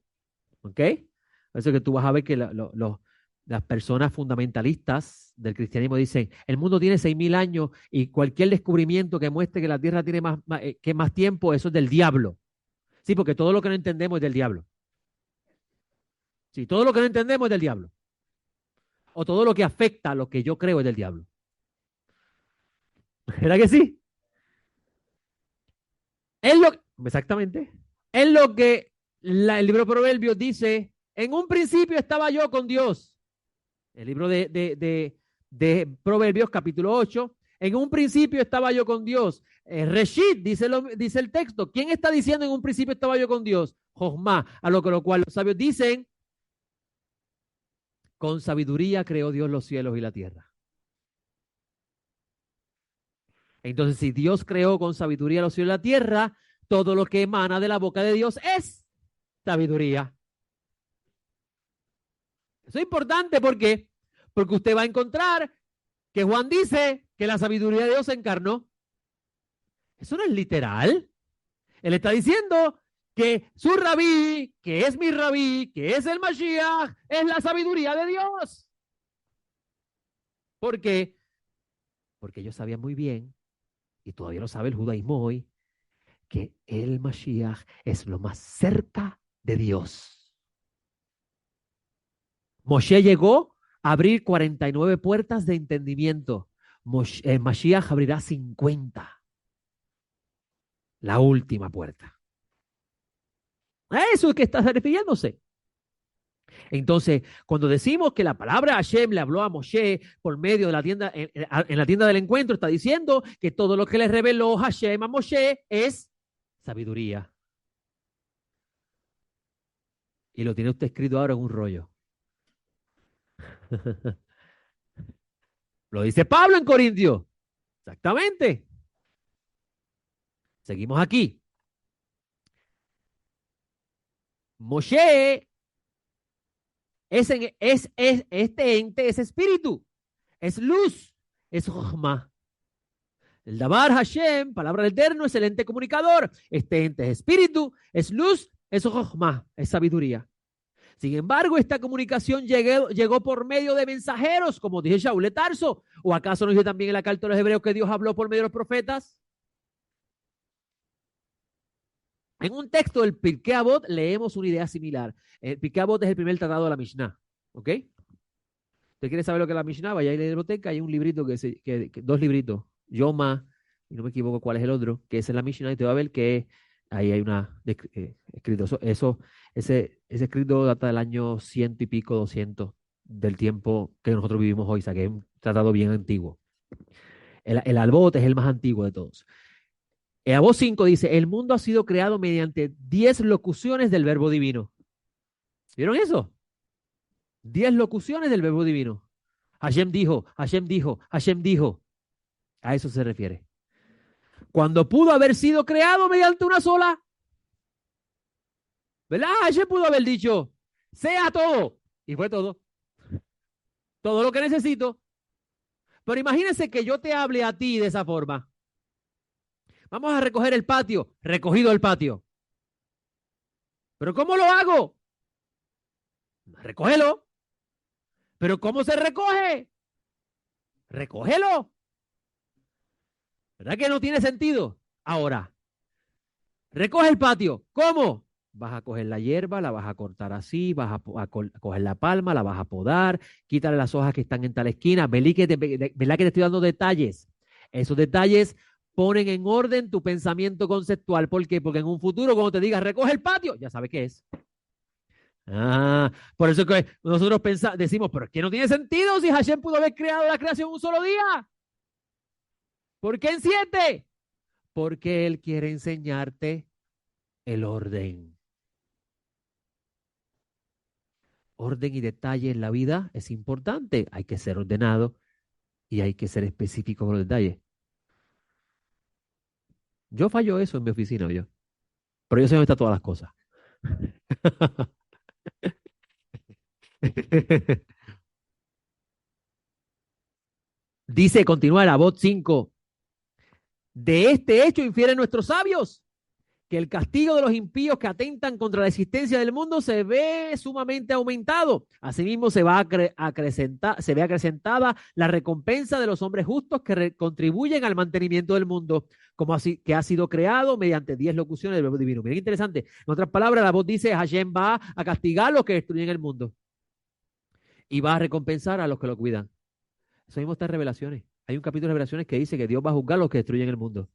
¿Ok? Por eso que tú vas a ver que las personas fundamentalistas del cristianismo dicen, el mundo tiene 6.000 años y cualquier descubrimiento que muestre que la tierra tiene más tiempo, eso es del diablo. Sí, porque todo lo que no entendemos es del diablo. Sí, todo lo que no entendemos es del diablo. O todo lo que afecta a lo que yo creo es del diablo. ¿Verdad que sí? Es lo, exactamente. Es lo que el libro de Proverbios dice, en un principio estaba yo con Dios. El libro de Proverbios capítulo 8, en un principio estaba yo con Dios. Reshit, dice el texto. ¿Quién está diciendo en un principio estaba yo con Dios? Josma, a lo cual los sabios dicen, con sabiduría creó Dios los cielos y la tierra. Entonces, si Dios creó con sabiduría los cielos y la tierra, todo lo que emana de la boca de Dios es sabiduría. Eso es importante porque usted va a encontrar que Juan dice que la sabiduría de Dios se encarnó. Eso no es literal. Él está diciendo que su rabí, que es mi rabí, que es el Mashiach, es la sabiduría de Dios. ¿Por qué? Porque ellos sabían muy bien, y todavía lo sabe el judaísmo hoy, que el Mashiach es lo más cerca de Dios. Moshe llegó a abrir 49 puertas de entendimiento. Mashiach abrirá 50. La última puerta. A eso es que está refiriéndose. Entonces, cuando decimos que la palabra Hashem le habló a Moshe por medio de la tienda, en la tienda del encuentro, está diciendo que todo lo que le reveló Hashem a Moshe es sabiduría. Y lo tiene usted escrito ahora en un rollo. Lo dice Pablo en Corintios. Exactamente. Seguimos aquí. Moshe este ente, es espíritu, es luz, es Jochma. El Dabar Hashem, palabra del Eterno, es el ente comunicador. Este ente es espíritu, es luz, es Jochma, es sabiduría. Sin embargo, esta comunicación llegó por medio de mensajeros, como dije Shaul de Tarso. ¿O acaso no dice también en la carta de los Hebreos que Dios habló por medio de los profetas? En un texto del Pirkei Avot leemos una idea similar. El Pirkei Avot es el primer tratado de la Mishnah. ¿Ok? ¿Usted quiere saber lo que es la Mishnah? Vaya a la biblioteca, hay un librito dos libritos, Yoma, y no me equivoco cuál es el otro, que es la Mishnah, y te va a ver que ahí hay una escrito. Ese escrito data del año 100 y pico, 200 del tiempo que nosotros vivimos hoy, o sea que es un tratado bien antiguo. El Albot es el más antiguo de todos. El Albot 5 dice, el mundo ha sido creado mediante 10 locuciones del verbo divino. ¿Vieron eso? 10 locuciones del verbo divino. Hashem dijo, Hashem dijo, Hashem dijo. A eso se refiere. Cuando pudo haber sido creado mediante una sola. ¿Verdad? Hashem pudo haber dicho, sea todo. Y fue todo. Todo lo que necesito. Pero imagínense que yo te hable a ti de esa forma. Vamos a recoger el patio. Recogido el patio. ¿Pero cómo lo hago? Recógelo. ¿Pero cómo se recoge? Recógelo. ¿Verdad que no tiene sentido? Ahora, recoge el patio. ¿Cómo? Vas a coger la hierba, la vas a cortar así, vas a coger la palma, la vas a podar, quítale las hojas que están en tal esquina. ¿Verdad que te estoy dando detalles? Esos detalles ponen en orden tu pensamiento conceptual. ¿Por qué? Porque en un futuro, cuando te digas recoge el patio, ya sabes qué es. Ah, por eso que nosotros decimos, pero es que no tiene sentido si Hashem pudo haber creado la creación en un solo día. ¿Por qué en 7? Porque Él quiere enseñarte el orden. Orden y detalle en la vida es importante. Hay que ser ordenado y hay que ser específico con los detalles. Yo fallo eso en mi oficina, yo. Pero yo sé dónde están todas las cosas. Dice, continúa la voz 5. De este hecho infieren nuestros sabios que el castigo de los impíos que atentan contra la existencia del mundo se ve sumamente aumentado. Asimismo, se ve acrecentada la recompensa de los hombres justos que contribuyen al mantenimiento del mundo, como así que ha sido creado mediante 10 locuciones del verbo divino. Miren, interesante. En otras palabras, la voz dice, Hashem va a castigar a los que destruyen el mundo y va a recompensar a los que lo cuidan. Eso mismo está en Revelaciones. Hay un capítulo de Revelaciones que dice que Dios va a juzgar a los que destruyen el mundo.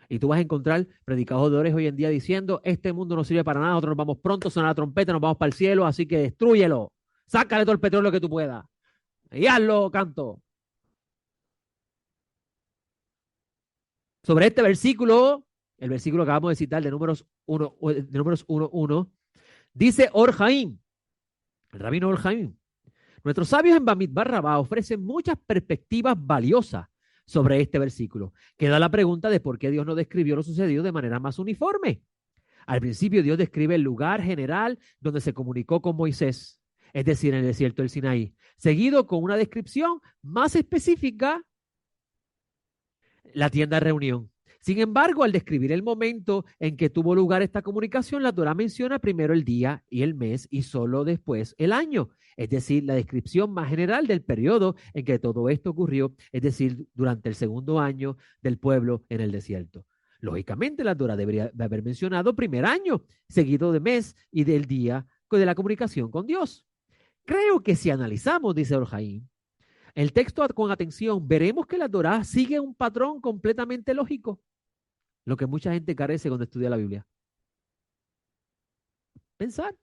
Y tú vas a encontrar predicadores hoy en día diciendo, este mundo no sirve para nada, nosotros nos vamos pronto, suena la trompeta, nos vamos para el cielo, así que destrúyelo. Sácale todo el petróleo que tú puedas. Y hazlo, canto. Sobre este versículo, el versículo que acabamos de citar de Números 1, dice Or-Haim, el rabino Or-Haim, nuestros sabios en Bamidbar Rabá ofrecen muchas perspectivas valiosas sobre este versículo. Queda la pregunta de por qué Dios no describió lo sucedido de manera más uniforme. Al principio Dios describe el lugar general donde se comunicó con Moisés, es decir, en el desierto del Sinaí, seguido con una descripción más específica, la tienda de reunión. Sin embargo, al describir el momento en que tuvo lugar esta comunicación, la Torá menciona primero el día y el mes y solo después el año. Es decir, la descripción más general del periodo en que todo esto ocurrió, es decir, durante el segundo año del pueblo en el desierto. Lógicamente, la Torá debería haber mencionado primer año, seguido de mes y del día de la comunicación con Dios. Creo que si analizamos, dice Or-Haim, el texto con atención, veremos que la Torá sigue un patrón completamente lógico, lo que mucha gente carece cuando estudia la Biblia. Pensar,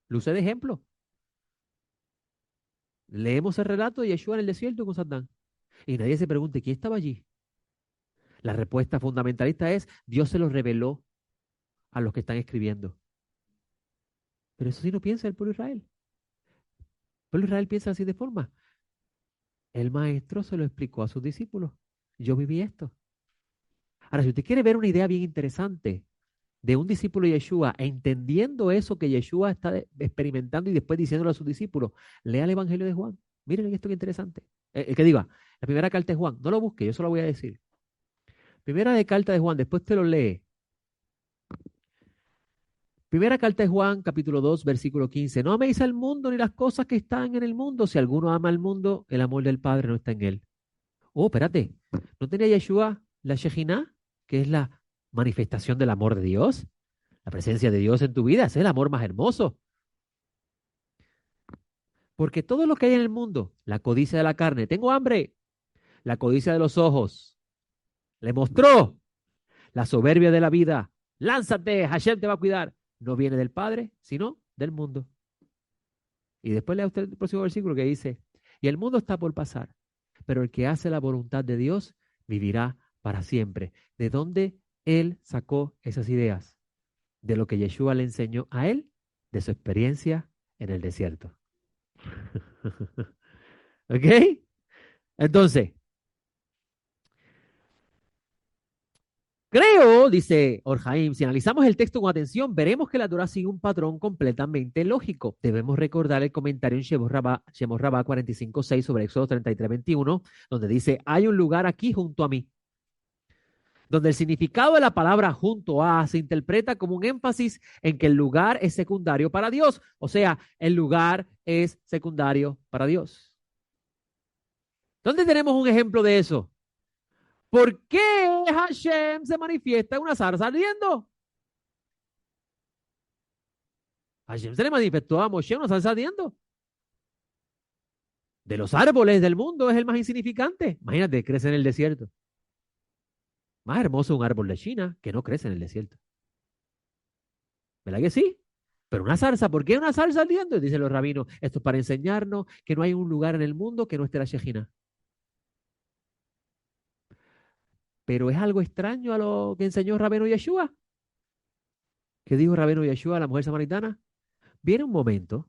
luce de ejemplo. Leemos el relato de Yeshua en el desierto con Satán y nadie se pregunte quién estaba allí. La respuesta fundamentalista es Dios se lo reveló a los que están escribiendo. Pero eso sí no piensa el pueblo de Israel. El pueblo de Israel piensa así de forma. El maestro se lo explicó a sus discípulos. Yo viví esto. Ahora, si usted quiere ver una idea bien interesante de un discípulo de Yeshua, entendiendo eso que Yeshua está experimentando y después diciéndolo a sus discípulos, lea el Evangelio de Juan. Miren esto que interesante. Que diga, la primera carta de Juan, no lo busque, yo solo voy a decir. Primera de carta de Juan, después te lo lee. Primera carta de Juan, capítulo 2, versículo 15. No améis al mundo ni las cosas que están en el mundo. Si alguno ama al mundo, el amor del Padre no está en él. Oh, espérate. ¿No tenía Yeshua la Shejinah, que es la manifestación del amor de Dios? La presencia de Dios en tu vida, ese es el amor más hermoso. Porque todo lo que hay en el mundo, la codicia de la carne, tengo hambre, la codicia de los ojos, le mostró la soberbia de la vida. Lánzate, Hashem te va a cuidar. No viene del Padre, sino del mundo. Y después lea usted el próximo versículo que dice, y el mundo está por pasar, pero el que hace la voluntad de Dios vivirá para siempre. ¿De dónde él sacó esas ideas? De lo que Yeshua le enseñó a él, de su experiencia en el desierto. ¿Ok? Entonces, embargo, dice Orjaim, si analizamos el texto con atención, veremos que la Torá sigue un patrón completamente lógico. Debemos recordar el comentario en Shemos Rabá 45:6 sobre Éxodo 33:21, donde dice, hay un lugar aquí junto a mí, donde el significado de la palabra junto a se interpreta como un énfasis en que el lugar es secundario para Dios. O sea, el lugar es secundario para Dios. ¿Dónde tenemos un ejemplo de eso? ¿Por qué Hashem se manifiesta en una zarza ardiendo? Hashem se le manifestó a Moshe en una zarza ardiendo. De los árboles del mundo es el más insignificante. Imagínate, crece en el desierto. Más hermoso un árbol de China que no crece en el desierto. ¿Verdad que sí? Pero una zarza, ¿por qué una zarza ardiendo? Dicen los rabinos, esto es para enseñarnos que no hay un lugar en el mundo que no esté la Shejina. Pero es algo extraño a lo que enseñó Rabeno Yeshua. ¿Qué dijo Rabeno Yeshua a la mujer samaritana? Viene un momento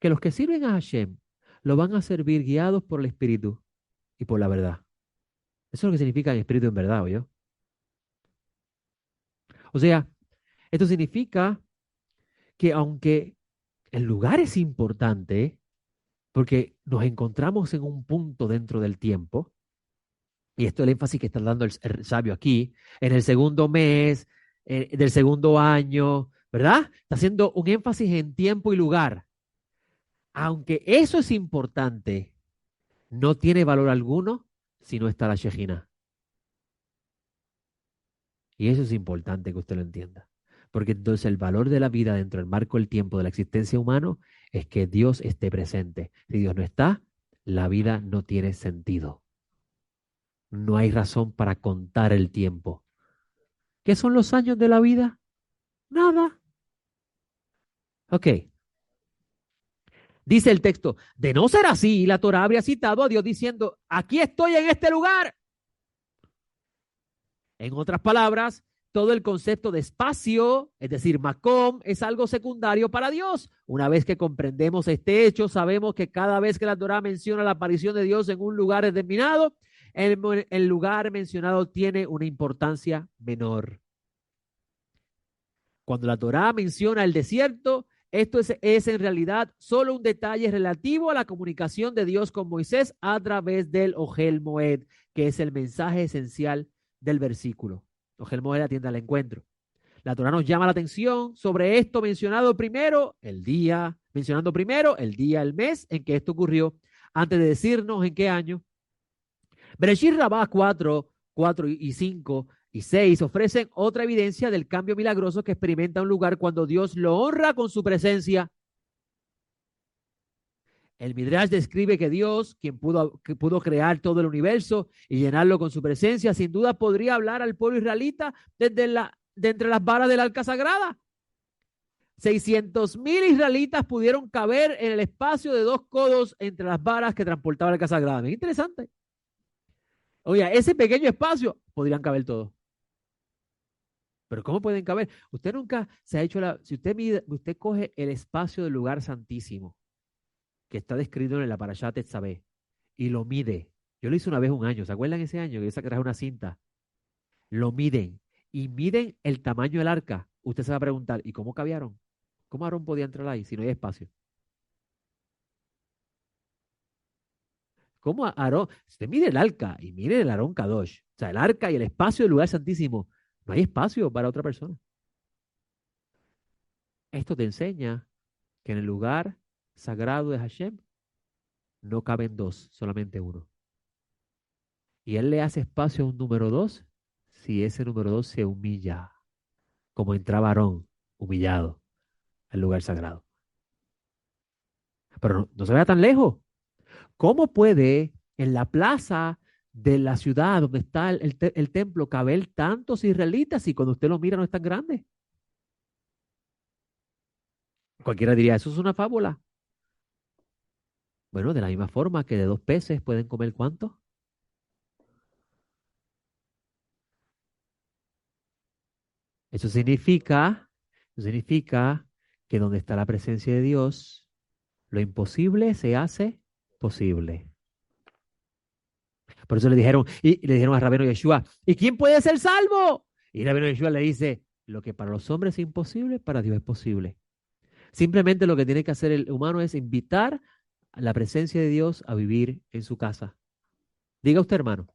que los que sirven a Hashem lo van a servir guiados por el Espíritu y por la verdad. Eso es lo que significa el Espíritu en verdad, ¿oyó? O sea, esto significa que aunque el lugar es importante, porque nos encontramos en un punto dentro del tiempo, y esto es el énfasis que está dando el sabio aquí, en el segundo mes del segundo año, ¿verdad? Está haciendo un énfasis en tiempo y lugar. Aunque eso es importante, no tiene valor alguno si no está la Shejina. Y eso es importante que usted lo entienda. Porque entonces el valor de la vida dentro del marco del tiempo de la existencia humana es que Dios esté presente. Si Dios no está, la vida no tiene sentido. No hay razón para contar el tiempo. ¿Qué son los años de la vida? Nada. Ok. Dice el texto, de no ser así, la Torá habría citado a Dios diciendo, aquí estoy en este lugar. En otras palabras, todo el concepto de espacio, es decir, Makom, es algo secundario para Dios. Una vez que comprendemos este hecho, sabemos que cada vez que la Torá menciona la aparición de Dios en un lugar determinado, el lugar mencionado tiene una importancia menor. Cuando la Torá menciona el desierto, esto es en realidad solo un detalle relativo a la comunicación de Dios con Moisés a través del Ohel Moed, que es el mensaje esencial del versículo. Ohel Moed, la tienda al encuentro. La Torá nos llama la atención sobre esto mencionando primero el día, el mes en que esto ocurrió, antes de decirnos en qué año. Bereshit Rabá 4 y 5 y 6 ofrecen otra evidencia del cambio milagroso que experimenta un lugar cuando Dios lo honra con su presencia. El Midrash describe que Dios, que pudo crear todo el universo y llenarlo con su presencia, sin duda podría hablar al pueblo israelita de entre las varas del arca sagrada. 600,000 israelitas pudieron caber en el espacio de 2 codos entre las varas que transportaba el arca sagrada. Es interesante. Oye, ese pequeño espacio podrían caber todos. Pero ¿cómo pueden caber? Usted nunca se ha hecho si usted mide, usted coge el espacio del lugar santísimo que está descrito en la Parashat Tetzaveh y lo mide. Yo lo hice una vez un año, ¿se acuerdan ese año que yo saqué una cinta? Lo miden y miden el tamaño del arca. Usted se va a preguntar, ¿y cómo cabieron? ¿Cómo Aarón podía entrar ahí si no hay espacio? ¿Cómo Aarón? Si usted mide el arca y mide el Aarón Kadosh, o sea, el arca y el espacio del lugar santísimo, no hay espacio para otra persona. Esto te enseña que en el lugar sagrado de Hashem no caben 2, solamente uno. Y él le hace espacio a un número 2 si ese número 2 se humilla, como entraba Aarón, humillado, al lugar sagrado. Pero no se vea tan lejos. ¿Cómo puede en la plaza de la ciudad donde está el templo caber tantos israelitas y cuando usted lo mira no es tan grande? Cualquiera diría, eso es una fábula. Bueno, de la misma forma que de 2 peces pueden comer ¿cuántos? Eso significa que donde está la presencia de Dios, lo imposible se hace posible. Por eso le dijeron a Rabeno Yeshua, ¿y quién puede ser salvo? Y Rabbi Yeshua le dice, lo que para los hombres es imposible, para Dios es posible. Simplemente lo que tiene que hacer el humano es invitar a la presencia de Dios a vivir en su casa. Diga usted, hermano,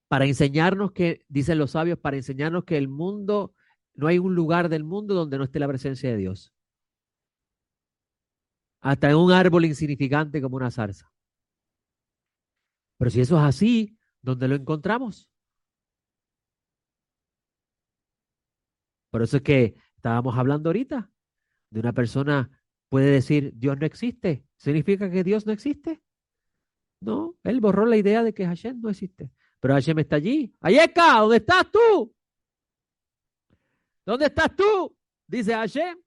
para enseñarnos que, dicen los sabios, para enseñarnos que el mundo, no hay un lugar del mundo donde no esté la presencia de Dios. Hasta en un árbol insignificante como una zarza. Pero si eso es así, ¿dónde lo encontramos? Por eso es que estábamos hablando ahorita de una persona puede decir Dios no existe. ¿Significa que Dios no existe? No, él borró la idea de que Hashem no existe. Pero Hashem está allí. Ayeka, ¿dónde estás tú? ¿Dónde estás tú? Dice Hashem.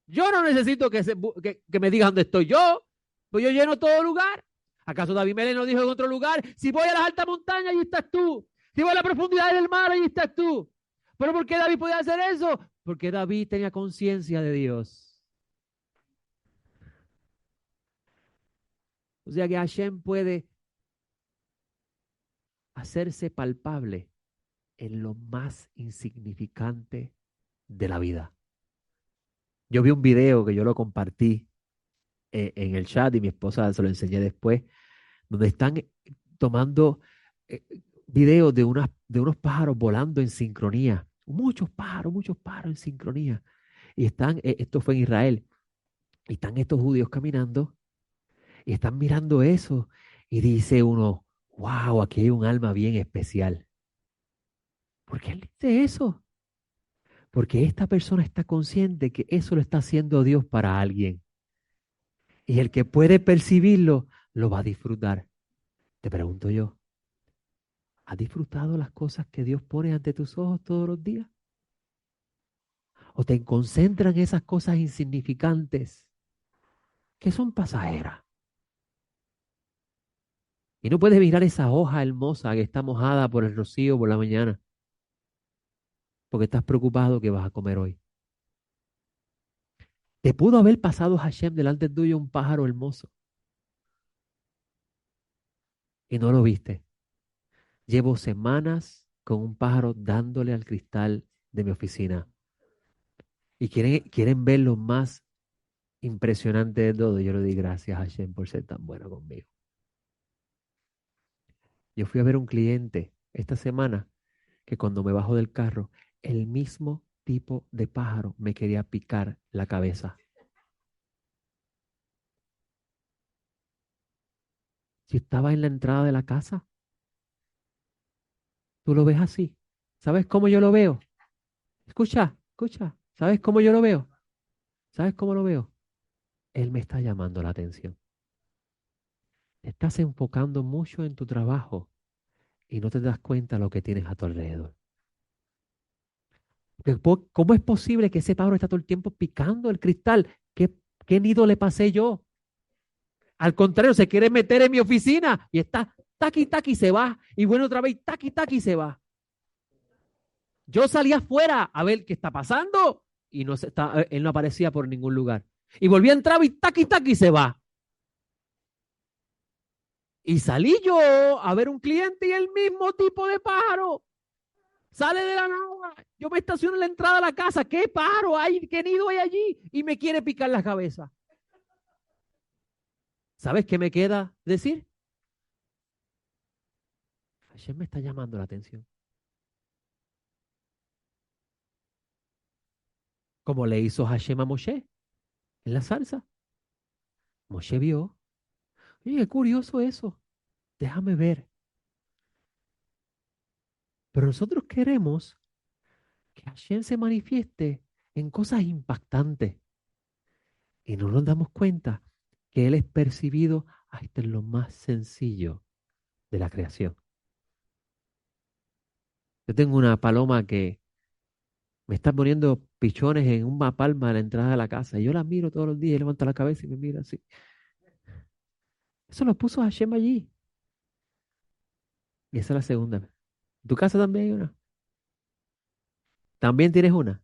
Yo no necesito que me digas dónde estoy yo, pues yo lleno todo lugar. ¿Acaso David Melech no dijo en otro lugar? Si voy a las altas montañas, allí estás tú. Si voy a la profundidad del mar, allí estás tú. ¿Pero por qué David podía hacer eso? Porque David tenía conciencia de Dios. O sea que Hashem puede hacerse palpable en lo más insignificante de la vida. Yo vi un video que yo lo compartí en el chat y mi esposa se lo enseñé después, donde están tomando eh, videos de unos pájaros volando en sincronía. Muchos pájaros en sincronía. Y esto fue en Israel, y están estos judíos caminando y están mirando eso. Y dice uno, wow, aquí hay un alma bien especial. ¿Por qué él dice eso? Porque esta persona está consciente que eso lo está haciendo Dios para alguien. Y el que puede percibirlo, lo va a disfrutar. Te pregunto yo, ¿has disfrutado las cosas que Dios pone ante tus ojos todos los días? ¿O te concentran en esas cosas insignificantes que son pasajeras? Y no puedes mirar esa hoja hermosa que está mojada por el rocío por la mañana, porque estás preocupado que vas a comer hoy. Te pudo haber pasado Hashem delante tuyo un pájaro hermoso y no lo viste. Llevo semanas con un pájaro dándole al cristal de mi oficina y quieren ver lo más impresionante de todo. Yo le di gracias a Hashem por ser tan bueno conmigo. Yo fui a ver un cliente esta semana que cuando me bajo del carro, el mismo tipo de pájaro me quería picar la cabeza. Si estaba en la entrada de la casa, tú lo ves así. ¿Sabes cómo yo lo veo? Escucha, escucha. ¿Sabes cómo yo lo veo? ¿Sabes cómo lo veo? Él me está llamando la atención. Te estás enfocando mucho en tu trabajo y no te das cuenta de lo que tienes a tu alrededor. ¿Cómo es posible que ese pájaro está todo el tiempo picando el cristal? ¿Qué nido le pasé yo? Al contrario, se quiere meter en mi oficina y está taqui, taqui, se va. Y bueno, otra vez, taqui, taqui, se va. Yo salí afuera a ver qué está pasando y él no aparecía por ningún lugar. Y volví a entrar y taqui, taqui, se va. Y salí yo a ver un cliente y el mismo tipo de pájaro sale de la nada. Yo me estaciono en la entrada de la casa. ¿Qué pájaro hay? ¿Qué nido hay allí? Y me quiere picar la cabeza. ¿Sabes qué me queda decir? Hashem me está llamando la atención. Como le hizo Hashem a Moshe en la salsa. Moshe vio. Oye, qué curioso eso. Déjame ver. Pero nosotros queremos que Hashem se manifieste en cosas impactantes. Y no nos damos cuenta que Él es percibido hasta en lo más sencillo de la creación. Yo tengo una paloma que me está poniendo pichones en una palma a la entrada de la casa. Y yo la miro todos los días y levanto la cabeza y me mira así. Eso lo puso Hashem allí. Y esa es la segunda. ¿En tu casa también hay una? ¿También tienes una?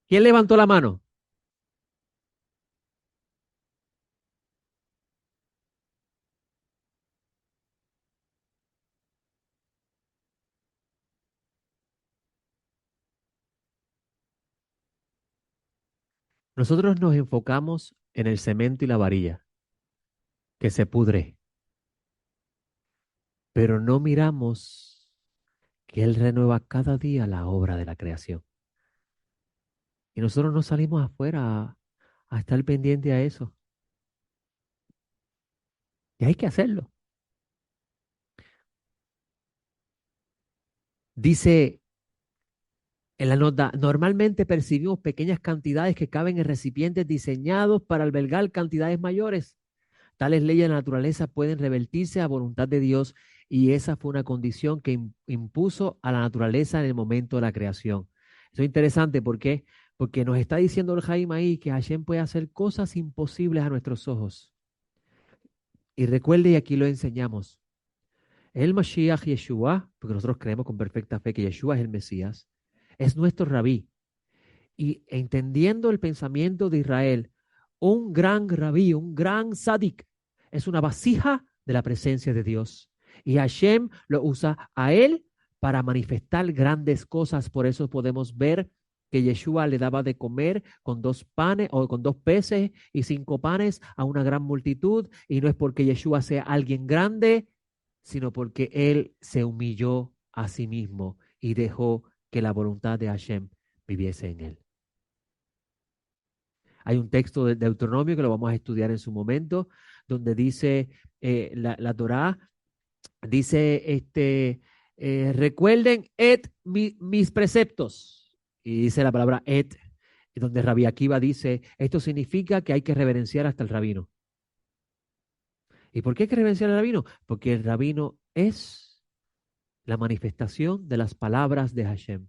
¿Quién levantó la mano? Nosotros nos enfocamos en el cemento y la varilla, que se pudre, pero no miramos que Él renueva cada día la obra de la creación. Y nosotros no salimos afuera a estar pendiente a eso. Y hay que hacerlo. Dice en la nota, normalmente percibimos pequeñas cantidades que caben en recipientes diseñados para albergar cantidades mayores. Tales leyes de la naturaleza pueden revertirse a voluntad de Dios y esa fue una condición que impuso a la naturaleza en el momento de la creación. Eso es interesante, ¿por qué? Porque nos está diciendo el Jaime ahí que Hashem puede hacer cosas imposibles a nuestros ojos. Y recuerde, y aquí lo enseñamos, el Mashiach Yeshua, porque nosotros creemos con perfecta fe que Yeshua es el Mesías, es nuestro rabí. Y entendiendo el pensamiento de Israel, un gran rabí, un gran sadik, es una vasija de la presencia de Dios. Y Hashem lo usa a él para manifestar grandes cosas. Por eso podemos ver que Yeshua le daba de comer con 2 panes o con 2 peces y 5 panes a una gran multitud. Y no es porque Yeshua sea alguien grande, sino porque él se humilló a sí mismo y dejó que la voluntad de Hashem viviese en él. Hay un texto de Deuteronomio que lo vamos a estudiar en su momento, donde dice la Torá, dice, recuerden mis preceptos. Y dice la palabra et, donde Rabbi Akiva dice, esto significa que hay que reverenciar hasta el rabino. ¿Y por qué hay que reverenciar al rabino? Porque el rabino es la manifestación de las palabras de Hashem.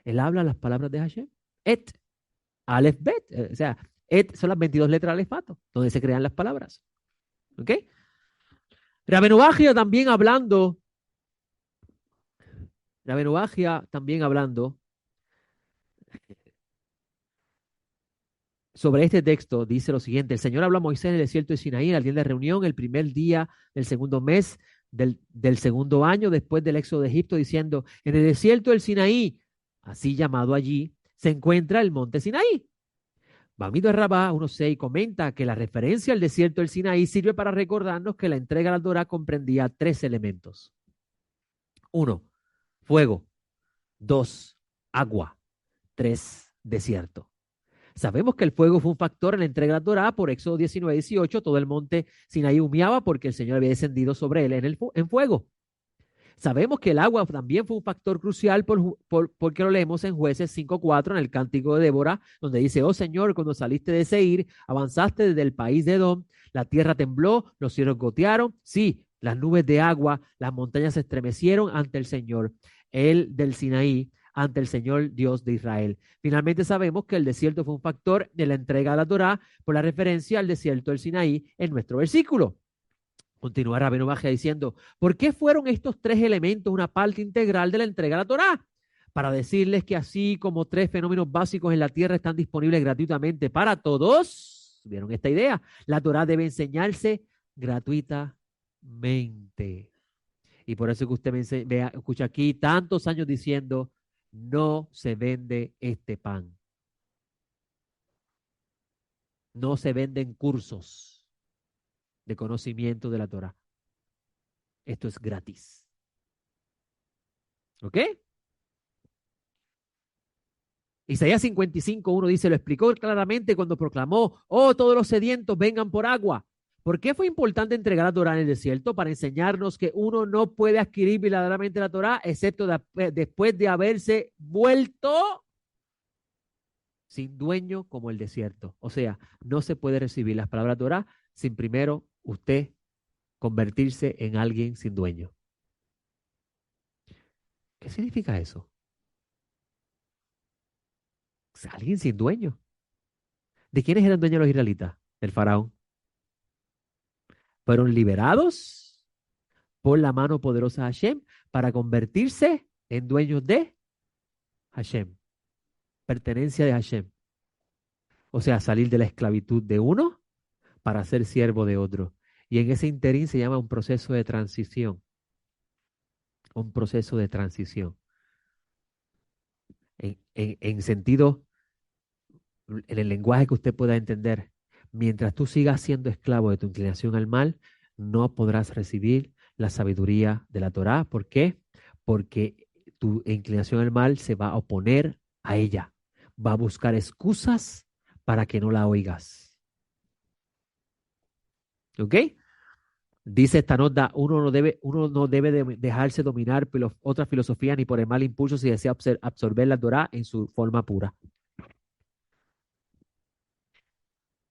Él habla las palabras de Hashem. Et, Aleph, Bet. O sea, Et son las 22 letras del alfabeto, donde se crean las palabras. ¿Ok? Rabenu Bajia también hablando, Rabenu Bajia también hablando sobre este texto, dice lo siguiente: el Señor habló a Moisés en el desierto de Sinaí, en el día de reunión, el primer día del segundo mes del segundo año después del éxodo de Egipto, diciendo, en el desierto del Sinaí, así llamado allí, se encuentra el monte Sinaí. Bamido Rabá 1.6 comenta que la referencia al desierto del Sinaí sirve para recordarnos que la entrega al Torá comprendía 3 elementos. 1, fuego. 2, agua. 3, desierto. Sabemos que el fuego fue un factor en la entrega de la Torá por Éxodo 19:18. Todo el monte Sinaí humeaba porque el Señor había descendido sobre él en fuego. Sabemos que el agua también fue un factor crucial porque lo leemos en Jueces 5:4 en el Cántico de Débora, donde dice, oh Señor, cuando saliste de Seir, avanzaste desde el país de Edom, la tierra tembló, los cielos gotearon, sí, las nubes de agua, las montañas se estremecieron ante el Señor, el del Sinaí, ante el Señor Dios de Israel. Finalmente sabemos que el desierto fue un factor de la entrega de la Torá por la referencia al desierto del Sinaí en nuestro versículo. Continúa Rabenu Bajia diciendo, ¿por qué fueron estos 3 elementos una parte integral de la entrega de la Torá? Para decirles que así como 3 fenómenos básicos en la tierra están disponibles gratuitamente para todos, ¿vieron esta idea? La Torá debe enseñarse gratuitamente. Y por eso que usted escucha aquí tantos años diciendo, no se vende este pan. No se venden cursos de conocimiento de la Torá. Esto es gratis. ¿Ok? Isaías 55:1 dice, lo explicó claramente cuando proclamó, oh, todos los sedientos vengan por agua. ¿Por qué fue importante entregar la Torá en el desierto? Para enseñarnos que uno no puede adquirir verdaderamente la Torá, excepto después de haberse vuelto sin dueño como el desierto. O sea, no se puede recibir las palabras de Torá sin primero usted convertirse en alguien sin dueño. ¿Qué significa eso? O sea, alguien sin dueño. ¿De quiénes eran dueños los israelitas? Del faraón. Fueron liberados por la mano poderosa de Hashem para convertirse en dueños de Hashem, pertenencia de Hashem. O sea, salir de la esclavitud de uno para ser siervo de otro. Y en ese interín se llama un proceso de transición. Un proceso de transición. En sentido en el lenguaje que usted pueda entender. Mientras tú sigas siendo esclavo de tu inclinación al mal, no podrás recibir la sabiduría de la Torá. ¿Por qué? Porque tu inclinación al mal se va a oponer a ella. Va a buscar excusas para que no la oigas. ¿Ok? Dice esta nota, uno no debe dejarse dominar por otra filosofía ni por el mal impulso si desea absorber la Torá en su forma pura.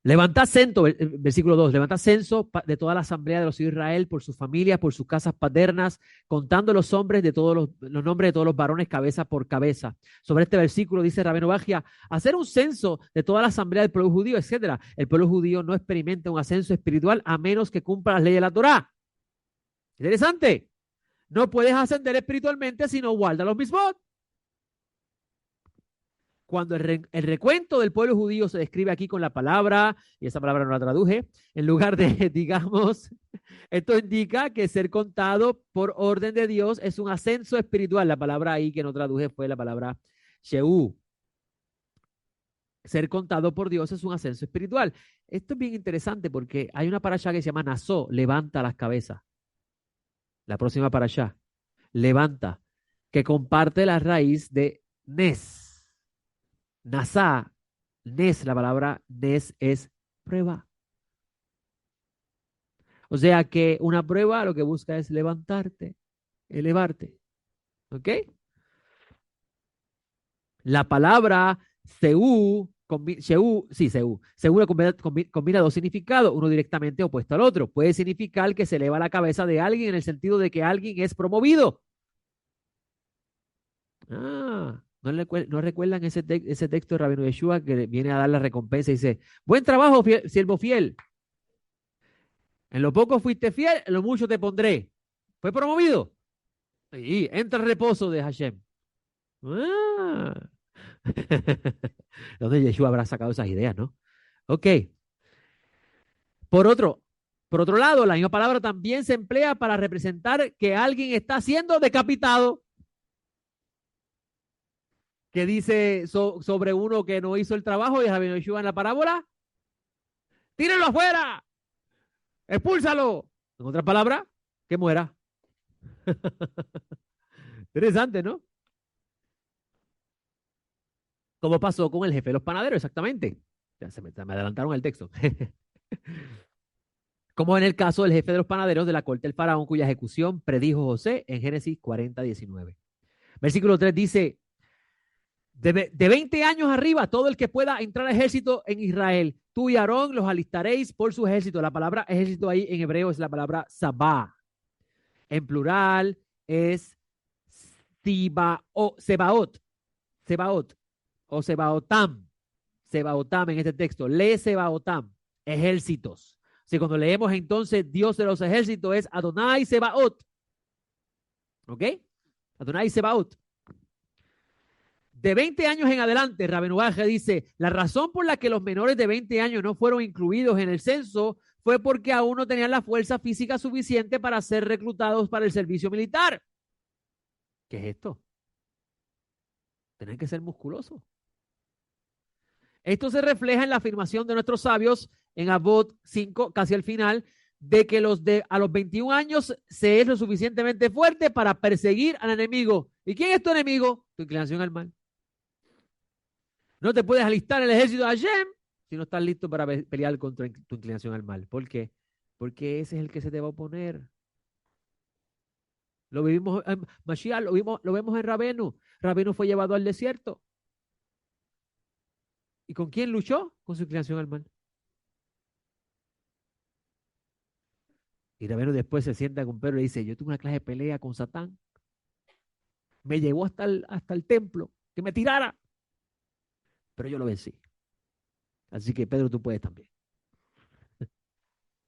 Levantad censo, versículo 2, levantad censo de toda la asamblea de los hijos de Israel por sus familias, por sus casas paternas, contando los hombres de todos los nombres de todos los varones cabeza por cabeza. Sobre este versículo dice Rabeno Bajia, hacer un censo de toda la asamblea del pueblo judío, etcétera. El pueblo judío no experimenta un ascenso espiritual a menos que cumpla las leyes de la Torá. Interesante. No puedes ascender espiritualmente si no guardas los mismos. Cuando el recuento del pueblo judío se describe aquí con la palabra, y esa palabra no la traduje, en lugar de, digamos, esto indica que ser contado por orden de Dios es un ascenso espiritual. La palabra ahí que no traduje fue la palabra Sheú. Ser contado por Dios es un ascenso espiritual. Esto es bien interesante porque hay una parasha que se llama Nazó, levanta las cabezas. La próxima parasha, levanta, que comparte la raíz de Nes. Nasá, Nes, la palabra Nes es prueba. O sea que una prueba lo que busca es levantarte, elevarte. ¿Ok? La palabra Seú, sí, Seú. Seú combina dos significados, uno directamente opuesto al otro. Puede significar que se eleva la cabeza de alguien en el sentido de que alguien es promovido. ¿No recuerdan ese texto de Rabino Yeshua que viene a dar la recompensa y dice, buen trabajo, siervo fiel. En lo poco fuiste fiel, en lo mucho te pondré. Fue promovido. Y entra el reposo de Hashem. Ah. ¿Dónde Yeshua habrá sacado esas ideas, no? Ok. Por otro, por otro lado, la misma palabra también se emplea para representar que alguien está siendo decapitado. Que dice sobre uno que no hizo el trabajo y Rabino Yeshua en la parábola. ¡Tírenlo afuera! ¡Expúlsalo! En otras palabras, que muera. Interesante, ¿no? Como pasó con el jefe de los panaderos, exactamente. Ya me adelantaron el texto. Como en el caso del jefe de los panaderos de la corte del faraón, cuya ejecución predijo José en Génesis 40:19. Versículo 3 dice, de 20 años arriba, todo el que pueda entrar al ejército en Israel, tú y Aarón los alistaréis por su ejército. La palabra ejército ahí en hebreo es la palabra sabá. En plural es sebaot, sebaot o sebaotam. Sebaotam en este texto. Lee sebaotam, ejércitos. Si cuando leemos entonces Dios de los ejércitos es Adonai Sebaot. ¿Ok? Adonai Sebaot. De 20 años en adelante, Rabenu Bajia dice, la razón por la que los menores de 20 años no fueron incluidos en el censo fue porque aún no tenían la fuerza física suficiente para ser reclutados para el servicio militar. ¿Qué es esto? Tienen que ser musculosos. Esto se refleja en la afirmación de nuestros sabios en Avot 5, casi al final, de que a los 21 años se es lo suficientemente fuerte para perseguir al enemigo. ¿Y quién es tu enemigo? Tu inclinación al mal. No te puedes alistar en el ejército de Hashem si no estás listo para pelear contra tu inclinación al mal. ¿Por qué? Porque ese es el que se te va a oponer. Lo vivimos en Mashiach, lo vemos en Rabenu. Rabenu fue llevado al desierto. ¿Y con quién luchó? Con su inclinación al mal. Y Rabenu después se sienta con Pedro y dice, yo tuve una clase de pelea con Satán. Me llevó hasta el templo, que me tirara. Pero yo lo vencí. Así que Pedro, tú puedes también.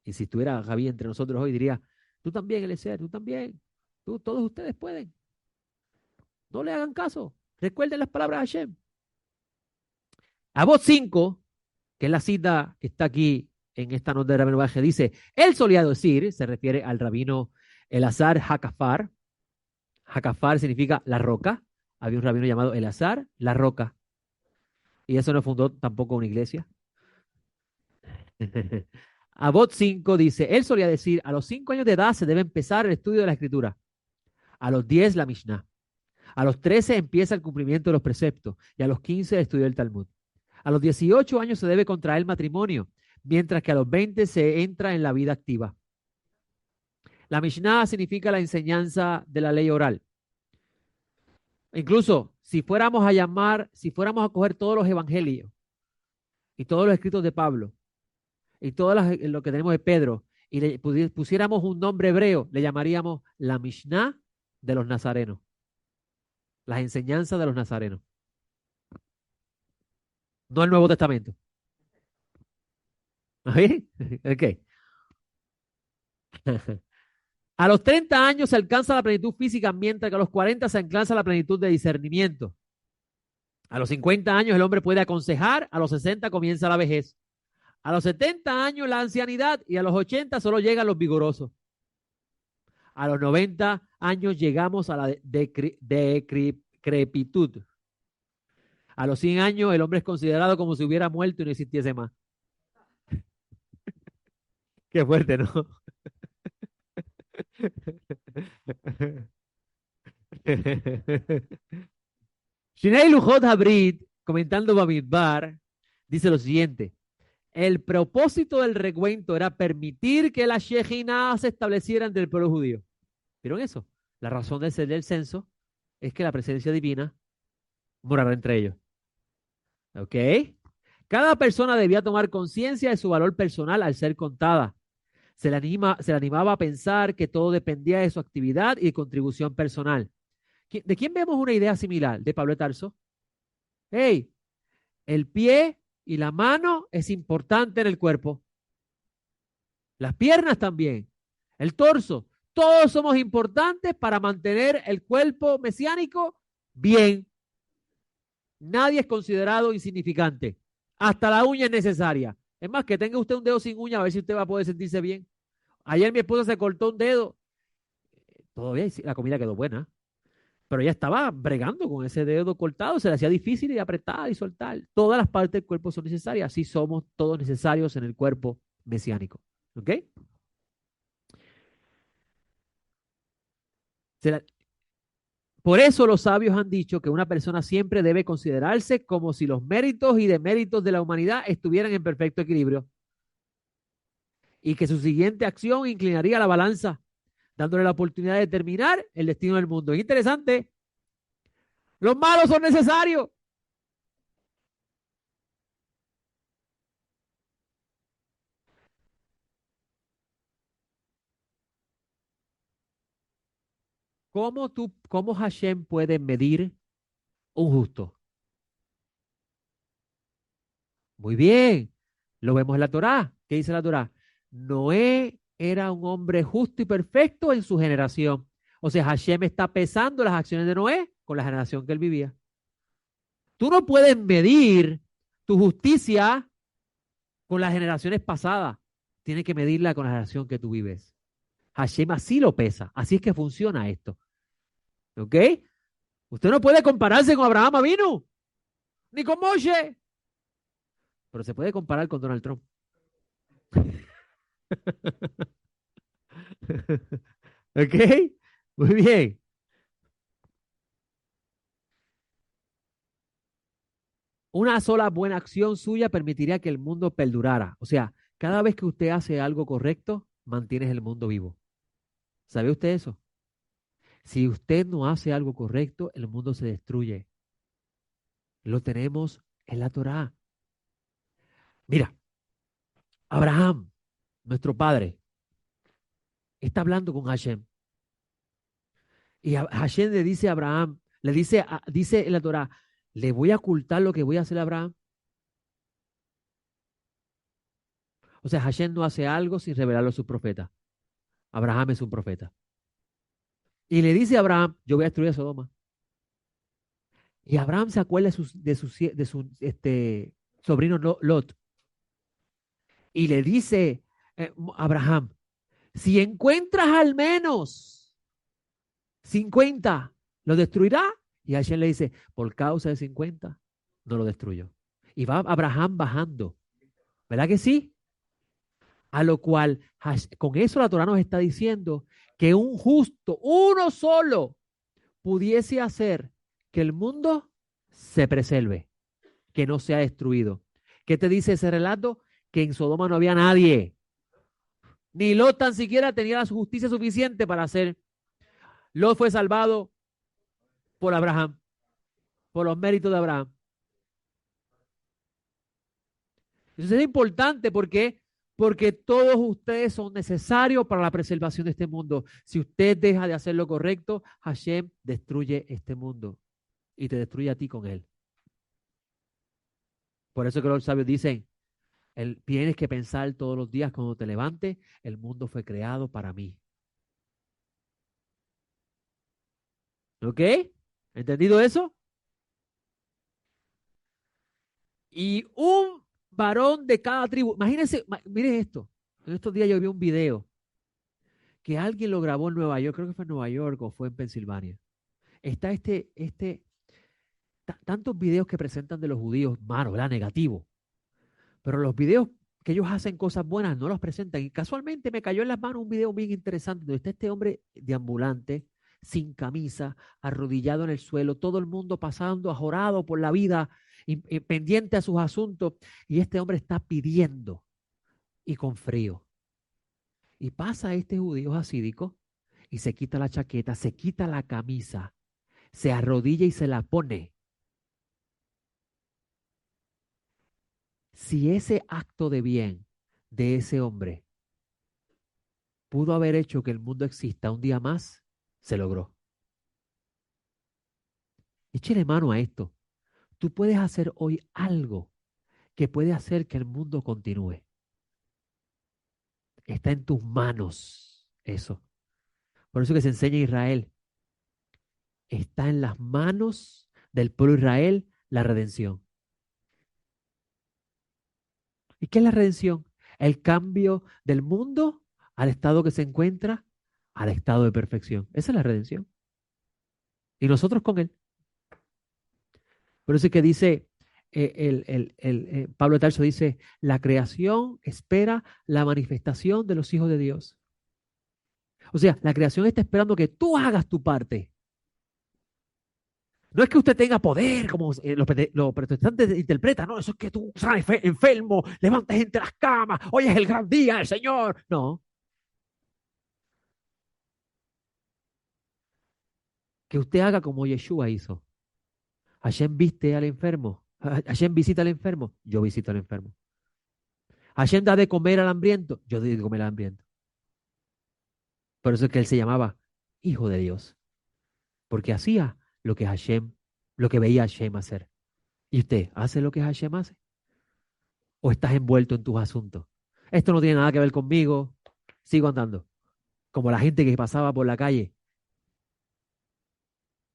Y si estuviera Javi entre nosotros hoy, diría, tú también, Eliezer, tú también. Todos ustedes pueden. No le hagan caso. Recuerden las palabras de Hashem. Avot 5, que es la cita que está aquí en esta nota de Rabino Bajia, dice, él solía decir, se refiere al rabino Elazar Hakafar. Hakafar significa la roca. Había un rabino llamado Elazar, la roca. Y eso no fundó tampoco una iglesia. Abot 5 dice, él solía decir, a los 5 años de edad se debe empezar el estudio de la escritura, a los 10 la Mishnah, a los 13 empieza el cumplimiento de los preceptos y a los 15 el estudio del Talmud. A los 18 años se debe contraer matrimonio, mientras que a los 20 se entra en la vida activa. La Mishnah significa la enseñanza de la ley oral. Incluso si fuéramos a coger todos los evangelios y todos los escritos de Pablo y lo que tenemos de Pedro y le pusiéramos un nombre hebreo, le llamaríamos la Mishnah de los nazarenos, las enseñanzas de los nazarenos, no el Nuevo Testamento. ¿Sí? Ok. A los 30 años se alcanza la plenitud física, mientras que a los 40 se alcanza la plenitud de discernimiento. A los 50 años el hombre puede aconsejar, a los 60 comienza la vejez. A los 70 años la ancianidad y a los 80 solo llegan los vigorosos. A los 90 años llegamos a la decrepitud. A los 100 años el hombre es considerado como si hubiera muerto y no existiese más. Qué fuerte, ¿no? Shinei Lujot Habrit, comentando Bamidbar, dice lo siguiente. El propósito del recuento era permitir que la Shejinah se estableciera entre el pueblo judío. ¿Vieron eso? La razón de ser del censo es que la presencia divina morará entre ellos. ¿Ok? Cada persona debía tomar conciencia de su valor personal al ser contada. Se le animaba a pensar que todo dependía de su actividad y contribución personal. ¿De quién vemos una idea similar? De Pablo de Tarso. Hey, el pie y la mano es importante en el cuerpo. Las piernas también. El torso. Todos somos importantes para mantener el cuerpo mesiánico bien. Nadie es considerado insignificante. Hasta la uña es necesaria. Es más, que tenga usted un dedo sin uña, a ver si usted va a poder sentirse bien. Ayer mi esposa se cortó un dedo. Todavía la comida quedó buena, pero ella estaba bregando con ese dedo cortado. Se le hacía difícil y apretar y soltar. Todas las partes del cuerpo son necesarias. Así somos todos necesarios en el cuerpo mesiánico. ¿Ok? La, por eso los sabios han dicho que una persona siempre debe considerarse como si los méritos y deméritos de la humanidad estuvieran en perfecto equilibrio y que su siguiente acción inclinaría la balanza, dándole la oportunidad de determinar el destino del mundo. Es interesante. Los malos son necesarios. ¿Cómo Hashem puede medir un justo? Muy bien. Lo vemos en la Torá. ¿Qué dice la Torá? Noé era un hombre justo y perfecto en su generación. O sea, Hashem está pesando las acciones de Noé con la generación que él vivía. Tú no puedes medir tu justicia con las generaciones pasadas. Tienes que medirla con la generación que tú vives. Hashem así lo pesa. Así es que funciona esto. ¿Ok? Usted no puede compararse con Abraham Avinu, ni con Moshe, pero se puede comparar con Donald Trump. ¿Ok? Muy bien. Una sola buena acción suya permitiría que el mundo perdurara. O sea, cada vez que usted hace algo correcto, mantienes el mundo vivo. ¿Sabe usted eso? Si usted no hace algo correcto, el mundo se destruye. Lo tenemos en la Torá. Mira, Abraham, nuestro padre, está hablando con Hashem. Y Hashem le dice a Abraham, dice en la Torá, ¿le voy a ocultar lo que voy a hacer a Abraham? O sea, Hashem no hace algo sin revelarlo a sus profetas. Abraham es un profeta. Y le dice a Abraham, yo voy a destruir a Sodoma. Y Abraham se acuerda de su sobrino Lot. Y le dice, Abraham, si encuentras al menos 50, ¿lo destruirá? Y Hashem le dice, por causa de 50, no lo destruyo. Y va Abraham bajando. ¿Verdad que sí? A lo cual, con eso la Torá nos está diciendo que un justo, uno solo, pudiese hacer que el mundo se preserve, que no sea destruido. ¿Qué te dice ese relato? Que en Sodoma no había nadie. Ni Lot tan siquiera tenía la justicia suficiente para hacer. Lot fue salvado por Abraham, por los méritos de Abraham. Eso es importante porque todos ustedes son necesarios para la preservación de este mundo. Si usted deja de hacer lo correcto, Hashem destruye este mundo y te destruye a ti con él. Por eso que los sabios dicen, tienes que pensar todos los días cuando te levantes, el mundo fue creado para mí. ¿Ok? ¿Entendido eso? Y un varón de cada tribu. Imagínense, miren esto. En estos días yo vi un video que alguien lo grabó en Nueva York, creo que fue en Nueva York o fue en Pensilvania. Está tantos videos que presentan de los judíos malos, ¿verdad? Negativos. Pero los videos que ellos hacen cosas buenas no los presentan. Y casualmente me cayó en las manos un video bien interesante donde está este hombre deambulante, sin camisa, arrodillado en el suelo, todo el mundo pasando ajorado por la vida, y pendiente a sus asuntos. Y este hombre está pidiendo y con frío. Y pasa este judío hasídico y se quita la chaqueta, se quita la camisa, se arrodilla y se la pone. Si ese acto de bien de ese hombre pudo haber hecho que el mundo exista un día más, se logró. Échale mano a esto. Tú puedes hacer hoy algo que puede hacer que el mundo continúe. Está en tus manos eso. Por eso que se enseña en Israel. Está en las manos del pueblo de Israel la redención. ¿Y qué es la redención? El cambio del mundo al estado que se encuentra, al estado de perfección. Esa es la redención. Y nosotros con él. Por eso es que dice, Pablo de Tarso dice, la creación espera la manifestación de los hijos de Dios. O sea, la creación está esperando que tú hagas tu parte. No es que usted tenga poder, como los protestantes interpretan, no, eso es que tú sales enfermo, levantas gente las camas, hoy es el gran día del Señor. No, que usted haga como Yeshua hizo. Hashem viste al enfermo, Hashem visita al enfermo, yo visito al enfermo. Hashem da de comer al hambriento, yo doy de comer al hambriento. Por eso es que él se llamaba Hijo de Dios, porque hacía lo que Hashem, lo que veía Hashem hacer. ¿Y usted hace lo que Hashem hace? ¿O estás envuelto en tus asuntos? Esto no tiene nada que ver conmigo, sigo andando. Como la gente que pasaba por la calle.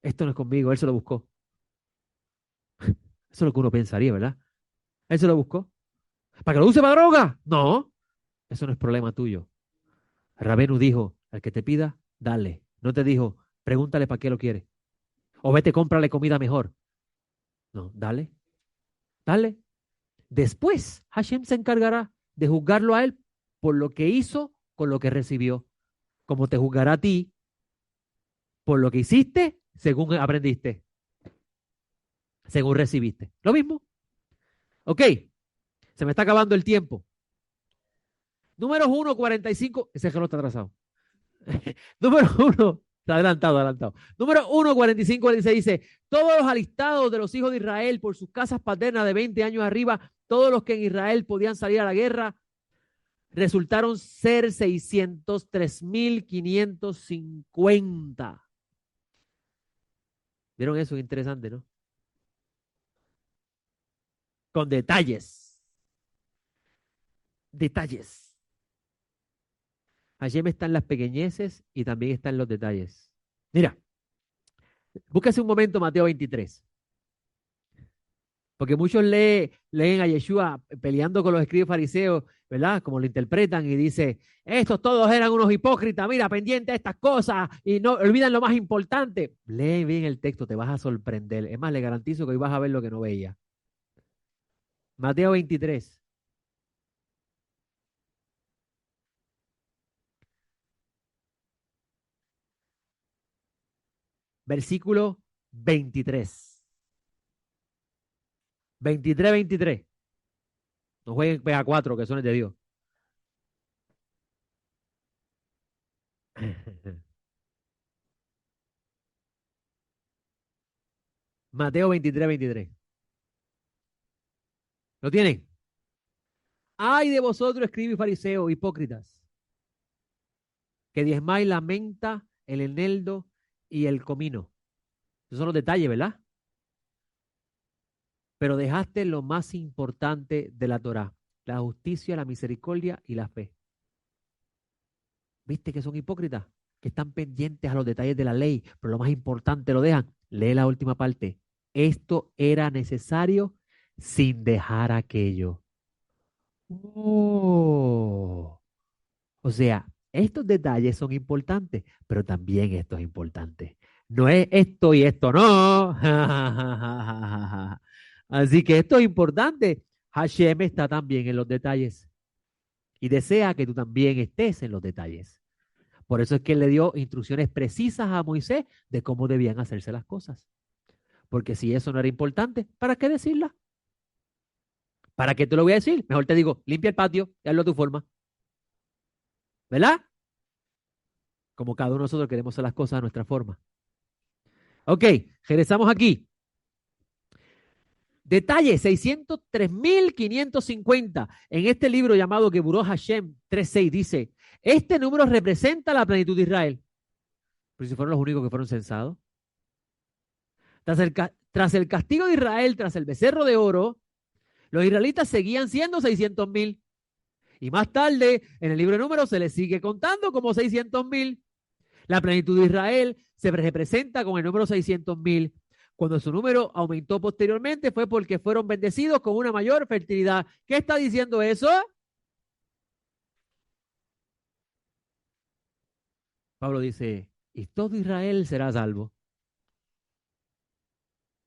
Esto no es conmigo, él se lo buscó. Eso es lo que uno pensaría, ¿verdad? Él se lo buscó. ¿Para que lo use para droga? No, eso no es problema tuyo. Rabenu dijo, al que te pida, dale. No te dijo, pregúntale para qué lo quiere. O vete, cómprale comida mejor. No, dale, dale. Después, Hashem se encargará de juzgarlo a él por lo que hizo con lo que recibió. Como te juzgará a ti por lo que hiciste según aprendiste, según recibiste. Lo mismo. Ok, se me está acabando el tiempo. Número 1:45, ese reloj está atrasado. Número 1, está adelantado, adelantado. Número 1:45-46 dice, todos los alistados de los hijos de Israel por sus casas paternas de 20 años arriba, todos los que en Israel podían salir a la guerra, resultaron ser 603,550. ¿Vieron eso? Interesante, ¿no? Con detalles. Detalles. Hashem está en las pequeñeces y también está en los detalles. Mira, búsquese un momento Mateo 23. Porque muchos leen a Yeshua peleando con los escribas fariseos, ¿verdad? Como lo interpretan y dice, estos todos eran unos hipócritas, mira, pendiente de estas cosas y no olvidan lo más importante. Lee bien el texto, te vas a sorprender. Es más, le garantizo que hoy vas a ver lo que no veía. Mateo 23, versículo 23. 23, 23. No jueguen pega 4 que son de Dios. Mateo 23, 23. ¿Lo tienen? Ay de vosotros, escribis y fariseos, hipócritas, que diezmáis la menta, el eneldo y el comino. Esos son los detalles, ¿verdad? Pero dejaste lo más importante de la Torá, la justicia, la misericordia y la fe. ¿Viste que son hipócritas? Que están pendientes a los detalles de la ley, pero lo más importante lo dejan. Lee la última parte. Esto era necesario sin dejar aquello. Oh. O sea, estos detalles son importantes, pero también esto es importante. No es esto y esto no. Así que esto es importante. Hashem está también en los detalles y desea que tú también estés en los detalles. Por eso es que él le dio instrucciones precisas a Moisés de cómo debían hacerse las cosas. Porque si eso no era importante, ¿para qué decirla? ¿Para qué te lo voy a decir? Mejor te digo, limpia el patio y hazlo a tu forma. ¿Verdad? Como cada uno de nosotros queremos hacer las cosas a nuestra forma. Ok, regresamos aquí. Detalle 603.550. En este libro llamado Geburot Hashem 3.6 dice, este número representa la plenitud de Israel. Pero si fueron los únicos que fueron censados. Tras el castigo de Israel, tras el becerro de oro, los israelitas seguían siendo 600.000. Y más tarde, en el libro de números, se les sigue contando como 600.000. La plenitud de Israel se representa con el número 600.000. Cuando su número aumentó posteriormente fue porque fueron bendecidos con una mayor fertilidad. ¿Qué está diciendo eso? Pablo dice, y todo Israel será salvo.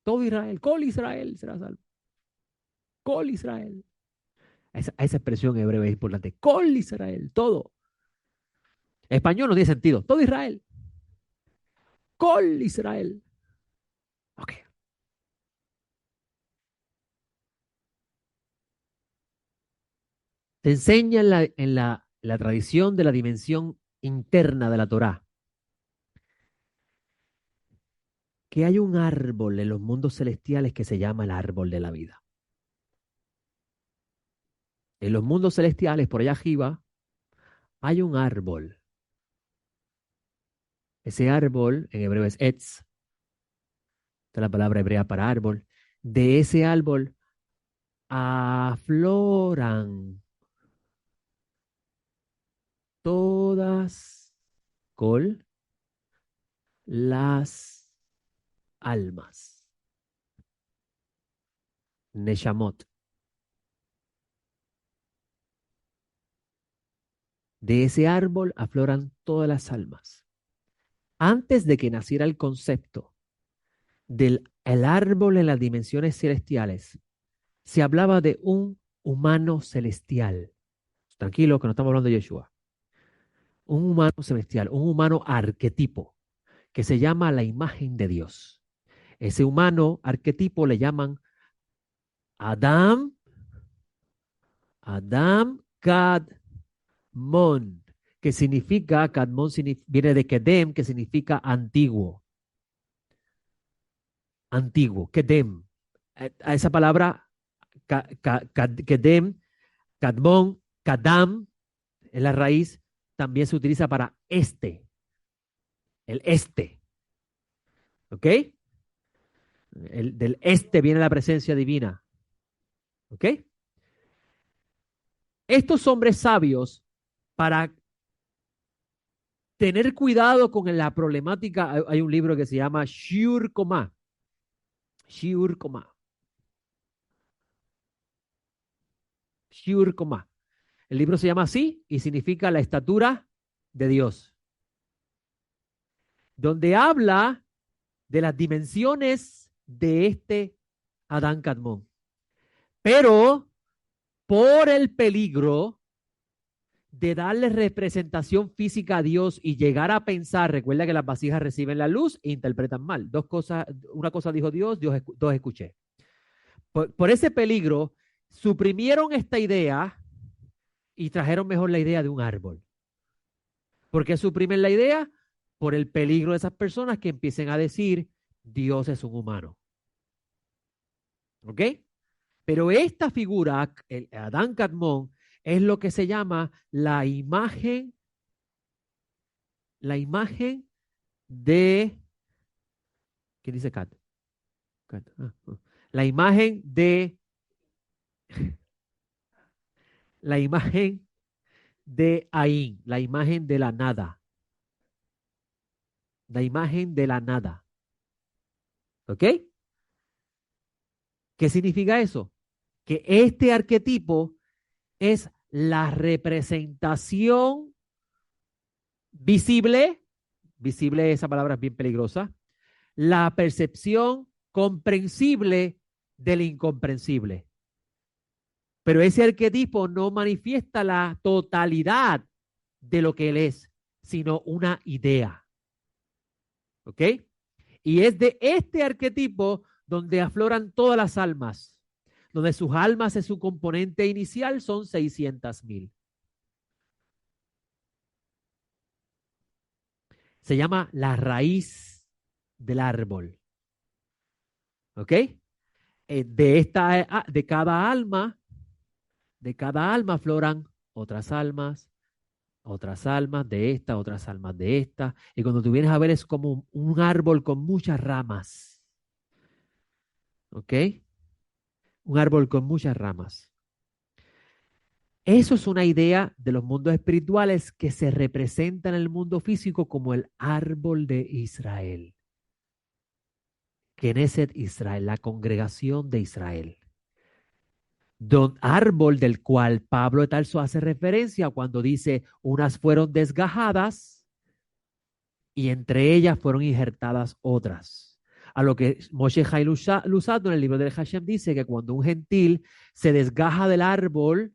Todo Israel, Col Israel será salvo. Col Israel. Esa expresión hebrea es importante. Col Israel, todo. Español no tiene sentido. Todo Israel. Col Israel. Ok. Te enseña en la tradición de la dimensión interna de la Torá que hay un árbol en los mundos celestiales que se llama el árbol de la vida. En los mundos celestiales, por allá arriba, hay un árbol. Ese árbol, en hebreo es etz, esta es la palabra hebrea para árbol. De ese árbol afloran todas col las almas. Neshamot. De ese árbol afloran todas las almas. Antes de que naciera el concepto del el árbol en las dimensiones celestiales, se hablaba de un humano celestial. Tranquilo, que no estamos hablando de Yeshua. Un humano celestial, un humano arquetipo, que se llama la imagen de Dios. Ese humano arquetipo le llaman Adam, Adam Kadmon, que significa, Kadmon viene de Kedem, que significa antiguo. Antiguo, Kedem. A esa palabra, Kedem, Kadmon, Kadam, es la raíz, también se utiliza para el este, ¿ok? Del este viene la presencia divina, ¿ok? Estos hombres sabios, para tener cuidado con la problemática, hay un libro que se llama Shiur Komá, Shiur Komá, Shiur Komá. El libro se llama así y significa la estatura de Dios, donde habla de las dimensiones de este Adán Kadmón. Pero por el peligro de darle representación física a Dios y llegar a pensar, recuerda que las vasijas reciben la luz e interpretan mal. Dos cosas, una cosa dijo Dios, dos escuché. Por ese peligro, suprimieron esta idea y trajeron mejor la idea de un árbol. ¿Por qué suprimen la idea? Por el peligro de esas personas que empiecen a decir, Dios es un humano. ¿Ok? Pero esta figura, el Adán Kadmon, es lo que se llama la imagen de, ¿quién dice Cat? La imagen de, la imagen de Ain, la imagen de la nada, la imagen de la nada. ¿Ok? ¿Qué significa eso? Que este arquetipo es la representación visible, visible esa palabra es bien peligrosa, la percepción comprensible del incomprensible. Pero ese arquetipo no manifiesta la totalidad de lo que él es, sino una idea. ¿Ok? Y es de este arquetipo donde afloran todas las almas, donde sus almas en su componente inicial son 600,000. Se llama la raíz del árbol. ¿Ok? De cada alma afloran otras almas de esta, otras almas de esta. Y cuando tú vienes a ver es como un árbol con muchas ramas. ¿Ok? Un árbol con muchas ramas. Eso es una idea de los mundos espirituales que se representa en el mundo físico como el árbol de Israel. Knesset Israel, la congregación de Israel. Árbol del cual Pablo de Tarso hace referencia cuando dice, unas fueron desgajadas y entre ellas fueron injertadas otras. A lo que Moshe Hai Luzzatto en el libro del Hashem dice que cuando un gentil se desgaja del árbol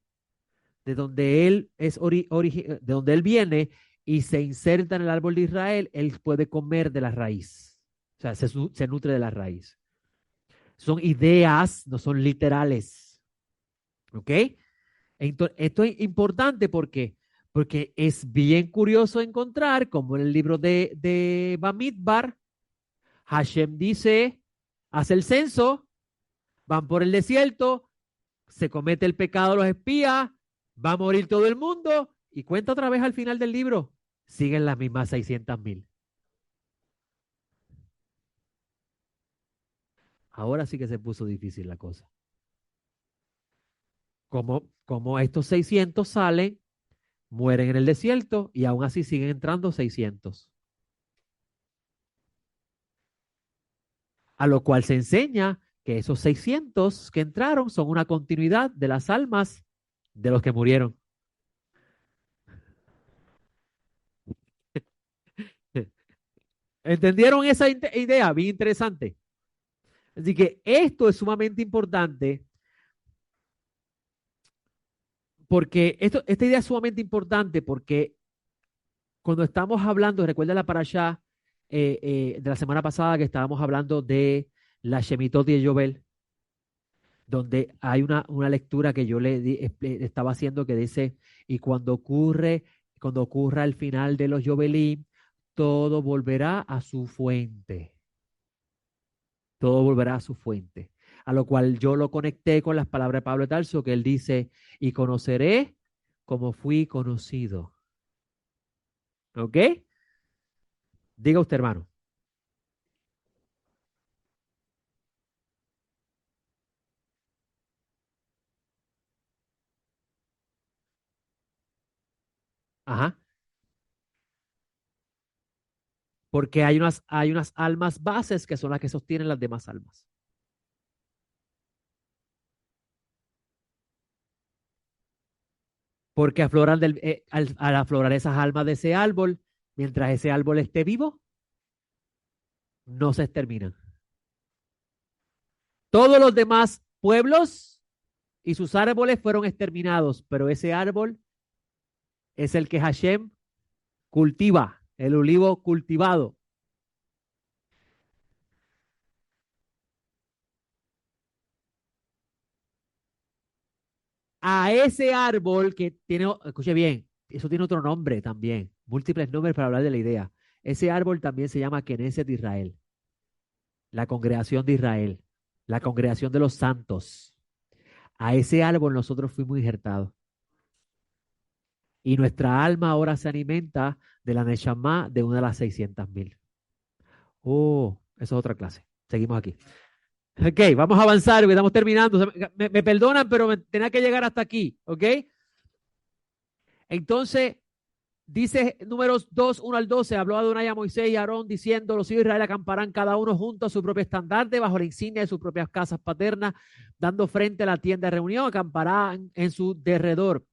de donde él de donde él viene y se inserta en el árbol de Israel, él puede comer de la raíz. O sea, se nutre de la raíz. Son ideas, no son literales. ¿Ok? Entonces, esto es importante porque es bien curioso encontrar, como en el libro de Bamidbar, Hashem dice, hace el censo, van por el desierto, se comete el pecado de los espías, va a morir todo el mundo, y cuenta otra vez al final del libro, siguen las mismas 600,000. Ahora sí que se puso difícil la cosa. Como estos 600 salen, mueren en el desierto, y aún así siguen entrando 600. A lo cual se enseña que esos 600 que entraron son una continuidad de las almas de los que murieron. ¿Entendieron esa idea? Bien interesante. Así que esto es sumamente importante porque esta idea es sumamente importante porque cuando estamos hablando, recuerda la parasha de la semana pasada que estábamos hablando de la Shemitot y el Yobel, donde hay una lectura que yo estaba haciendo que dice, y cuando ocurra el final de los Yobelim, todo volverá a su fuente. Todo volverá a su fuente. A lo cual yo lo conecté con las palabras de Pablo de Tarso, que él dice, y conoceré como fui conocido. ¿Ok? Diga usted, hermano. Ajá. Porque hay unas almas bases que son las que sostienen las demás almas. Porque al aflorar esas almas de ese árbol, mientras ese árbol esté vivo, no se exterminan. Todos los demás pueblos y sus árboles fueron exterminados, pero ese árbol es el que Hashem cultiva, el olivo cultivado. A ese árbol que tiene, escuche bien, eso tiene otro nombre también, múltiples nombres para hablar de la idea. Ese árbol también se llama Knesset de Israel, la congregación de Israel, la congregación de los santos. A ese árbol nosotros fuimos injertados. Y nuestra alma ahora se alimenta de la Neshama de una de las 600,000. Oh, eso es otra clase. Seguimos aquí. Ok, vamos a avanzar, estamos terminando. Me perdonan, pero tenía que llegar hasta aquí. Ok, entonces dice Números 2, 1 al 12, habló Adonai a Moisés y a Aarón diciendo, los hijos de Israel acamparán cada uno junto a su propio estandarte bajo la insignia de sus propias casas paternas, dando frente a la tienda de reunión, acamparán en su derredor.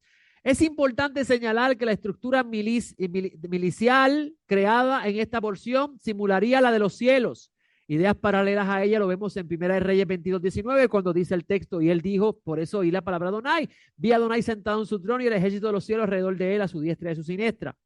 Es importante señalar que la estructura milicial creada en esta porción simularía la de los cielos. Ideas paralelas a ella lo vemos en Primera de Reyes 22:19, cuando dice el texto, y él dijo, por eso oí la palabra Adonai, vi a Adonai sentado en su trono y el ejército de los cielos alrededor de él, a su diestra y a su siniestra.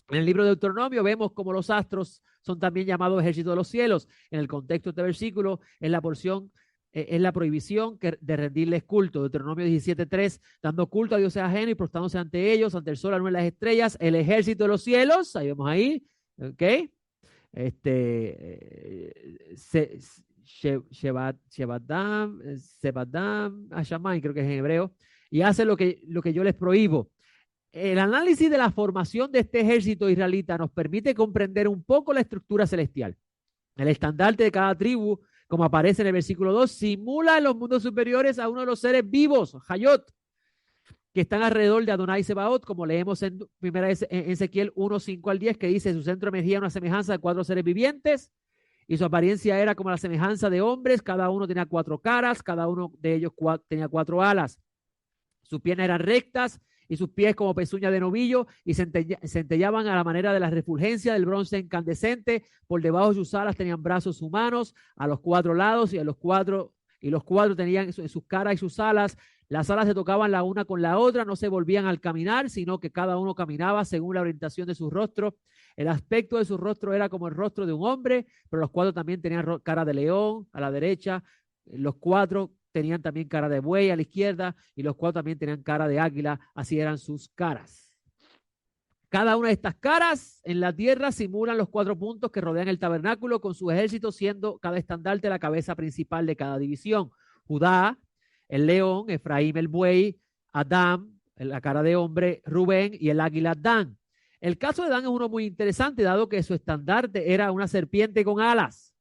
En el libro de Deuteronomio vemos como los astros son también llamados ejército de los cielos. En el contexto de este versículo, en la porción, es la prohibición de rendirles culto. Deuteronomio 17:3, dando culto a dioses ajenos y prostrándose ante ellos, ante el sol, la luna y las estrellas, el ejército de los cielos, ahí vemos ahí, ¿ok? Shebadam, Hashamay, creo que es en hebreo, y hace lo que yo les prohíbo. El análisis de la formación de este ejército israelita nos permite comprender un poco la estructura celestial. El estandarte de cada tribu, como aparece en el versículo 2, simula en los mundos superiores a uno de los seres vivos, Hayot, que están alrededor de Adonai Sebaot, como leemos en Ezequiel 1, 5 al 10, que dice, su centro emergía una semejanza de 4 seres vivientes, y su apariencia era como la semejanza de hombres, cada uno tenía 4 caras, cada uno de ellos tenía 4 alas. Sus piernas eran rectas y sus pies como pezuñas de novillo y centellaban a la manera de la refulgencia del bronce incandescente. Por debajo de sus alas tenían brazos humanos a los 4 lados y los cuatro tenían en sus caras y sus alas. Las alas se tocaban la una con la otra, no se volvían al caminar, sino que cada uno caminaba según la orientación de su rostro. El aspecto de su rostro era como el rostro de un hombre, pero los 4 también tenían cara de león a la derecha. Los 4 tenían también cara de buey a la izquierda y los 4 también tenían cara de águila, así eran sus caras. Cada una de estas caras en la tierra simulan los 4 puntos que rodean el tabernáculo con su ejército, siendo cada estandarte la cabeza principal de cada división. Judá, el león, Efraín, el buey, Adán, la cara de hombre, Rubén y el águila Dan. El caso de Dan es uno muy interesante, dado que su estandarte era una serpiente con alas.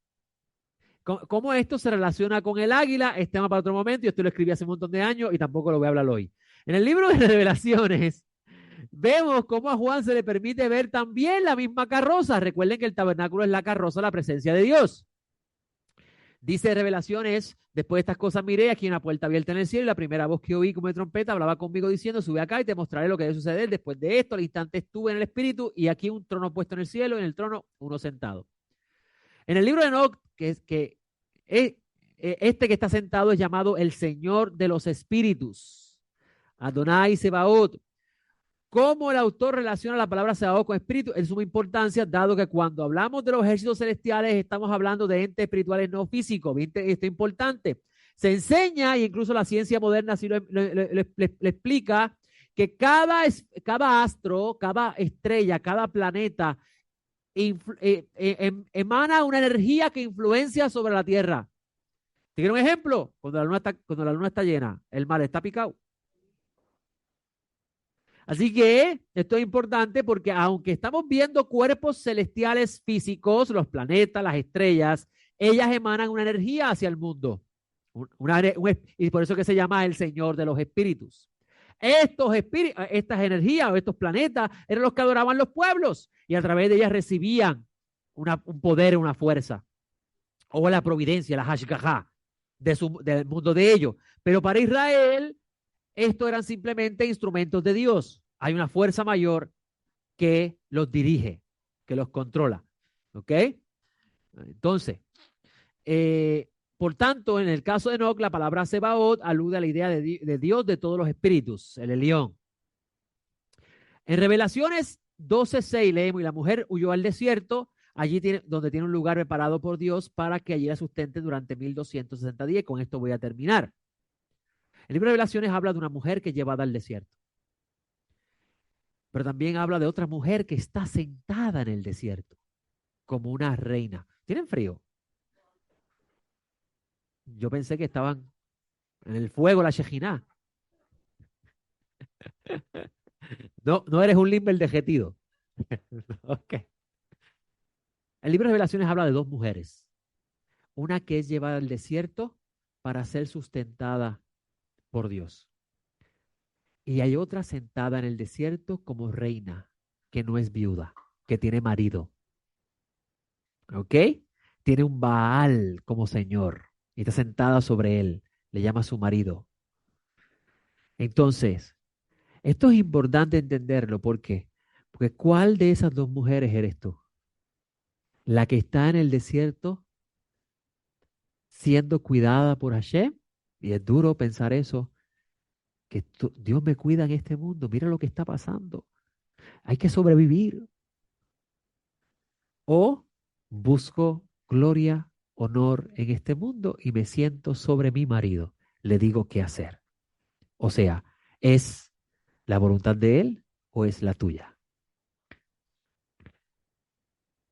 ¿Cómo esto se relaciona con el águila? Es tema para otro momento. Yo esto lo escribí hace un montón de años y tampoco lo voy a hablar hoy. En el libro de Revelaciones, vemos cómo a Juan se le permite ver también la misma carroza. Recuerden que el tabernáculo es la carroza, la presencia de Dios. Dice Revelaciones, después de estas cosas miré aquí una puerta abierta en el cielo y la primera voz que oí como de trompeta hablaba conmigo diciendo, sube acá y te mostraré lo que debe suceder. Después de esto, al instante estuve en el espíritu y aquí un trono puesto en el cielo y en el trono uno sentado. En el libro de Enoch, este que está sentado es llamado el Señor de los Espíritus, Adonai Sebaot. ¿Cómo el autor relaciona la palabra Sebaot con espíritu? Es de suma importancia, dado que cuando hablamos de los ejércitos celestiales estamos hablando de entes espirituales no físicos. Esto es importante. Se enseña, e incluso la ciencia moderna así le explica, que cada astro, cada estrella, cada planeta emana una energía que influencia sobre la Tierra. ¿Te quiero un ejemplo? Cuando la luna está llena, el mar está picado. Así que esto es importante porque aunque estamos viendo cuerpos celestiales físicos, los planetas, las estrellas, ellas emanan una energía hacia el mundo. Y por eso que se llama el Señor de los Espíritus. Estas energías o estos planetas eran los que adoraban los pueblos y a través de ellas recibían un poder, una fuerza o la providencia, la hashgaha del mundo de ellos. Pero para Israel, estos eran simplemente instrumentos de Dios. Hay una fuerza mayor que los dirige, que los controla. ¿Ok? Entonces, Por tanto, en el caso de Enoc, la palabra Sebaot alude a la idea de Dios de todos los espíritus, el Elión. En Revelaciones 12:6 leemos, y la mujer huyó al desierto, allí donde tiene un lugar preparado por Dios para que allí la sustente durante 1260 días. Con esto voy a terminar. El libro de Revelaciones habla de una mujer que es llevada al desierto, pero también habla de otra mujer que está sentada en el desierto, como una reina. ¿Tienen frío? Yo pensé que estaban en el fuego, la Shejinah. No, no eres un limber derretido. Ok. El libro de Revelaciones habla de dos mujeres. Una que es llevada al desierto para ser sustentada por Dios. Y hay otra sentada en el desierto como reina, que no es viuda, que tiene marido. ¿Ok? Tiene un Baal como señor y está sentada sobre él. Le llama a su marido. Entonces, esto es importante entenderlo. ¿Por qué? Porque ¿cuál de esas dos mujeres eres tú? La que está en el desierto siendo cuidada por Hashem. Y es duro pensar eso, que Dios me cuida en este mundo. Mira lo que está pasando. Hay que sobrevivir. O busco gloria, honor en este mundo y me siento sobre mi marido. Le digo qué hacer. O sea, ¿es la voluntad de él o es la tuya?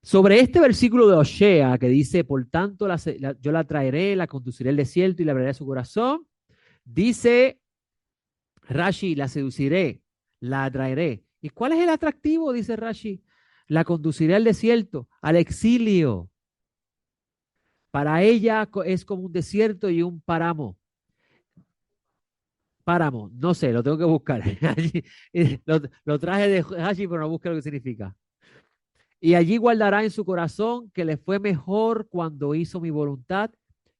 Sobre este versículo de Osea que dice, por tanto, yo la traeré, la conduciré al desierto y la abriré su corazón, dice Rashi, la seduciré, la atraeré. ¿Y cuál es el atractivo? Dice Rashi, la conduciré al desierto, al exilio. Para ella es como un desierto y un páramo. Páramo, no sé, lo tengo que buscar. Lo traje de Rashi, pero no busqué lo que significa. Y allí guardará en su corazón que le fue mejor cuando hizo mi voluntad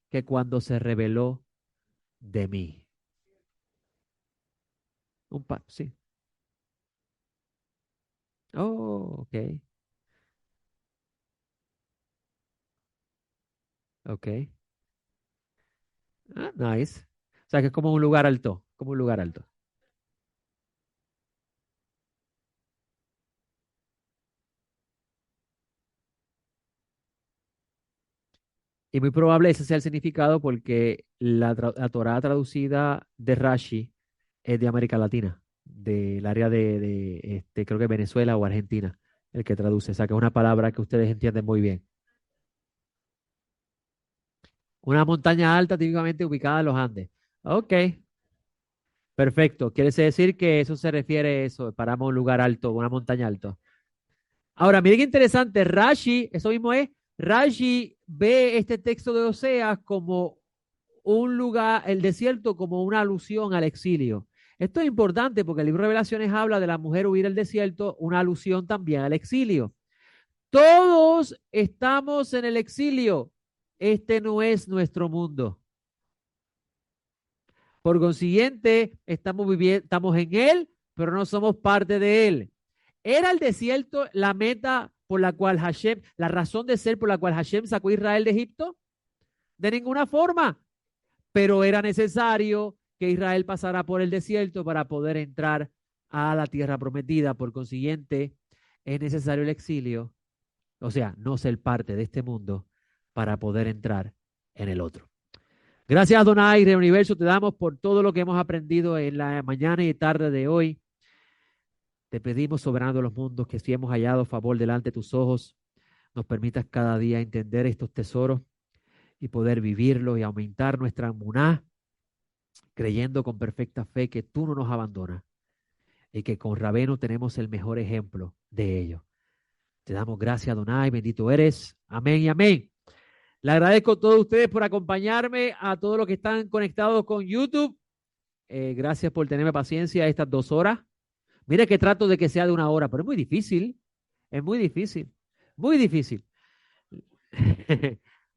que cuando se rebeló de mí. Sí. Oh, ok, ok. Ah, nice. O sea que es como un lugar alto, como un lugar alto. Y muy probable ese sea el significado porque la Torá traducida de Rashi es de América Latina, del área creo que Venezuela o Argentina, el que traduce. O sea que es una palabra que ustedes entienden muy bien. Una montaña alta típicamente ubicada en los Andes. Ok, perfecto. Quiere decir que eso se refiere a eso, paramos un lugar alto, una montaña alta. Ahora, miren qué interesante, Rashi, eso mismo es, Rashi ve este texto de Oseas como un lugar, el desierto, como una alusión al exilio. Esto es importante porque el libro de Revelaciones habla de la mujer huir al desierto, una alusión también al exilio. Todos estamos en el exilio. Este no es nuestro mundo. Por consiguiente, estamos viviendo, estamos en él, pero no somos parte de él. ¿Era el desierto la meta por la cual Hashem, la razón de ser por la cual Hashem sacó a Israel de Egipto? De ninguna forma. Pero era necesario que Israel pasara por el desierto para poder entrar a la tierra prometida. Por consiguiente, es necesario el exilio, o sea, no ser parte de este mundo para poder entrar en el otro. Gracias, Adonai, del universo, te damos por todo lo que hemos aprendido en la mañana y tarde de hoy. Te pedimos, soberano de los mundos, que si hemos hallado favor delante de tus ojos, nos permitas cada día entender estos tesoros y poder vivirlos y aumentar nuestra muná, creyendo con perfecta fe que tú no nos abandonas y que con Rabeno tenemos el mejor ejemplo de ello. Te damos gracias, Adonai, bendito eres. Amén y amén. Le agradezco a todos ustedes por acompañarme, a todos los que están conectados con YouTube. Gracias por tenerme paciencia estas 2 horas. Mire que trato de que sea de 1 hora, pero es muy difícil. Es muy difícil. Muy difícil.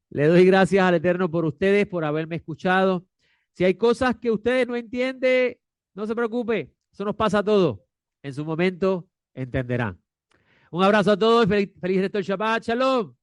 Le doy gracias al Eterno por ustedes, por haberme escuchado. Si hay cosas que ustedes no entienden, no se preocupe. Eso nos pasa a todos. En su momento entenderán. Un abrazo a todos y feliz resto del Shabbat. Shalom.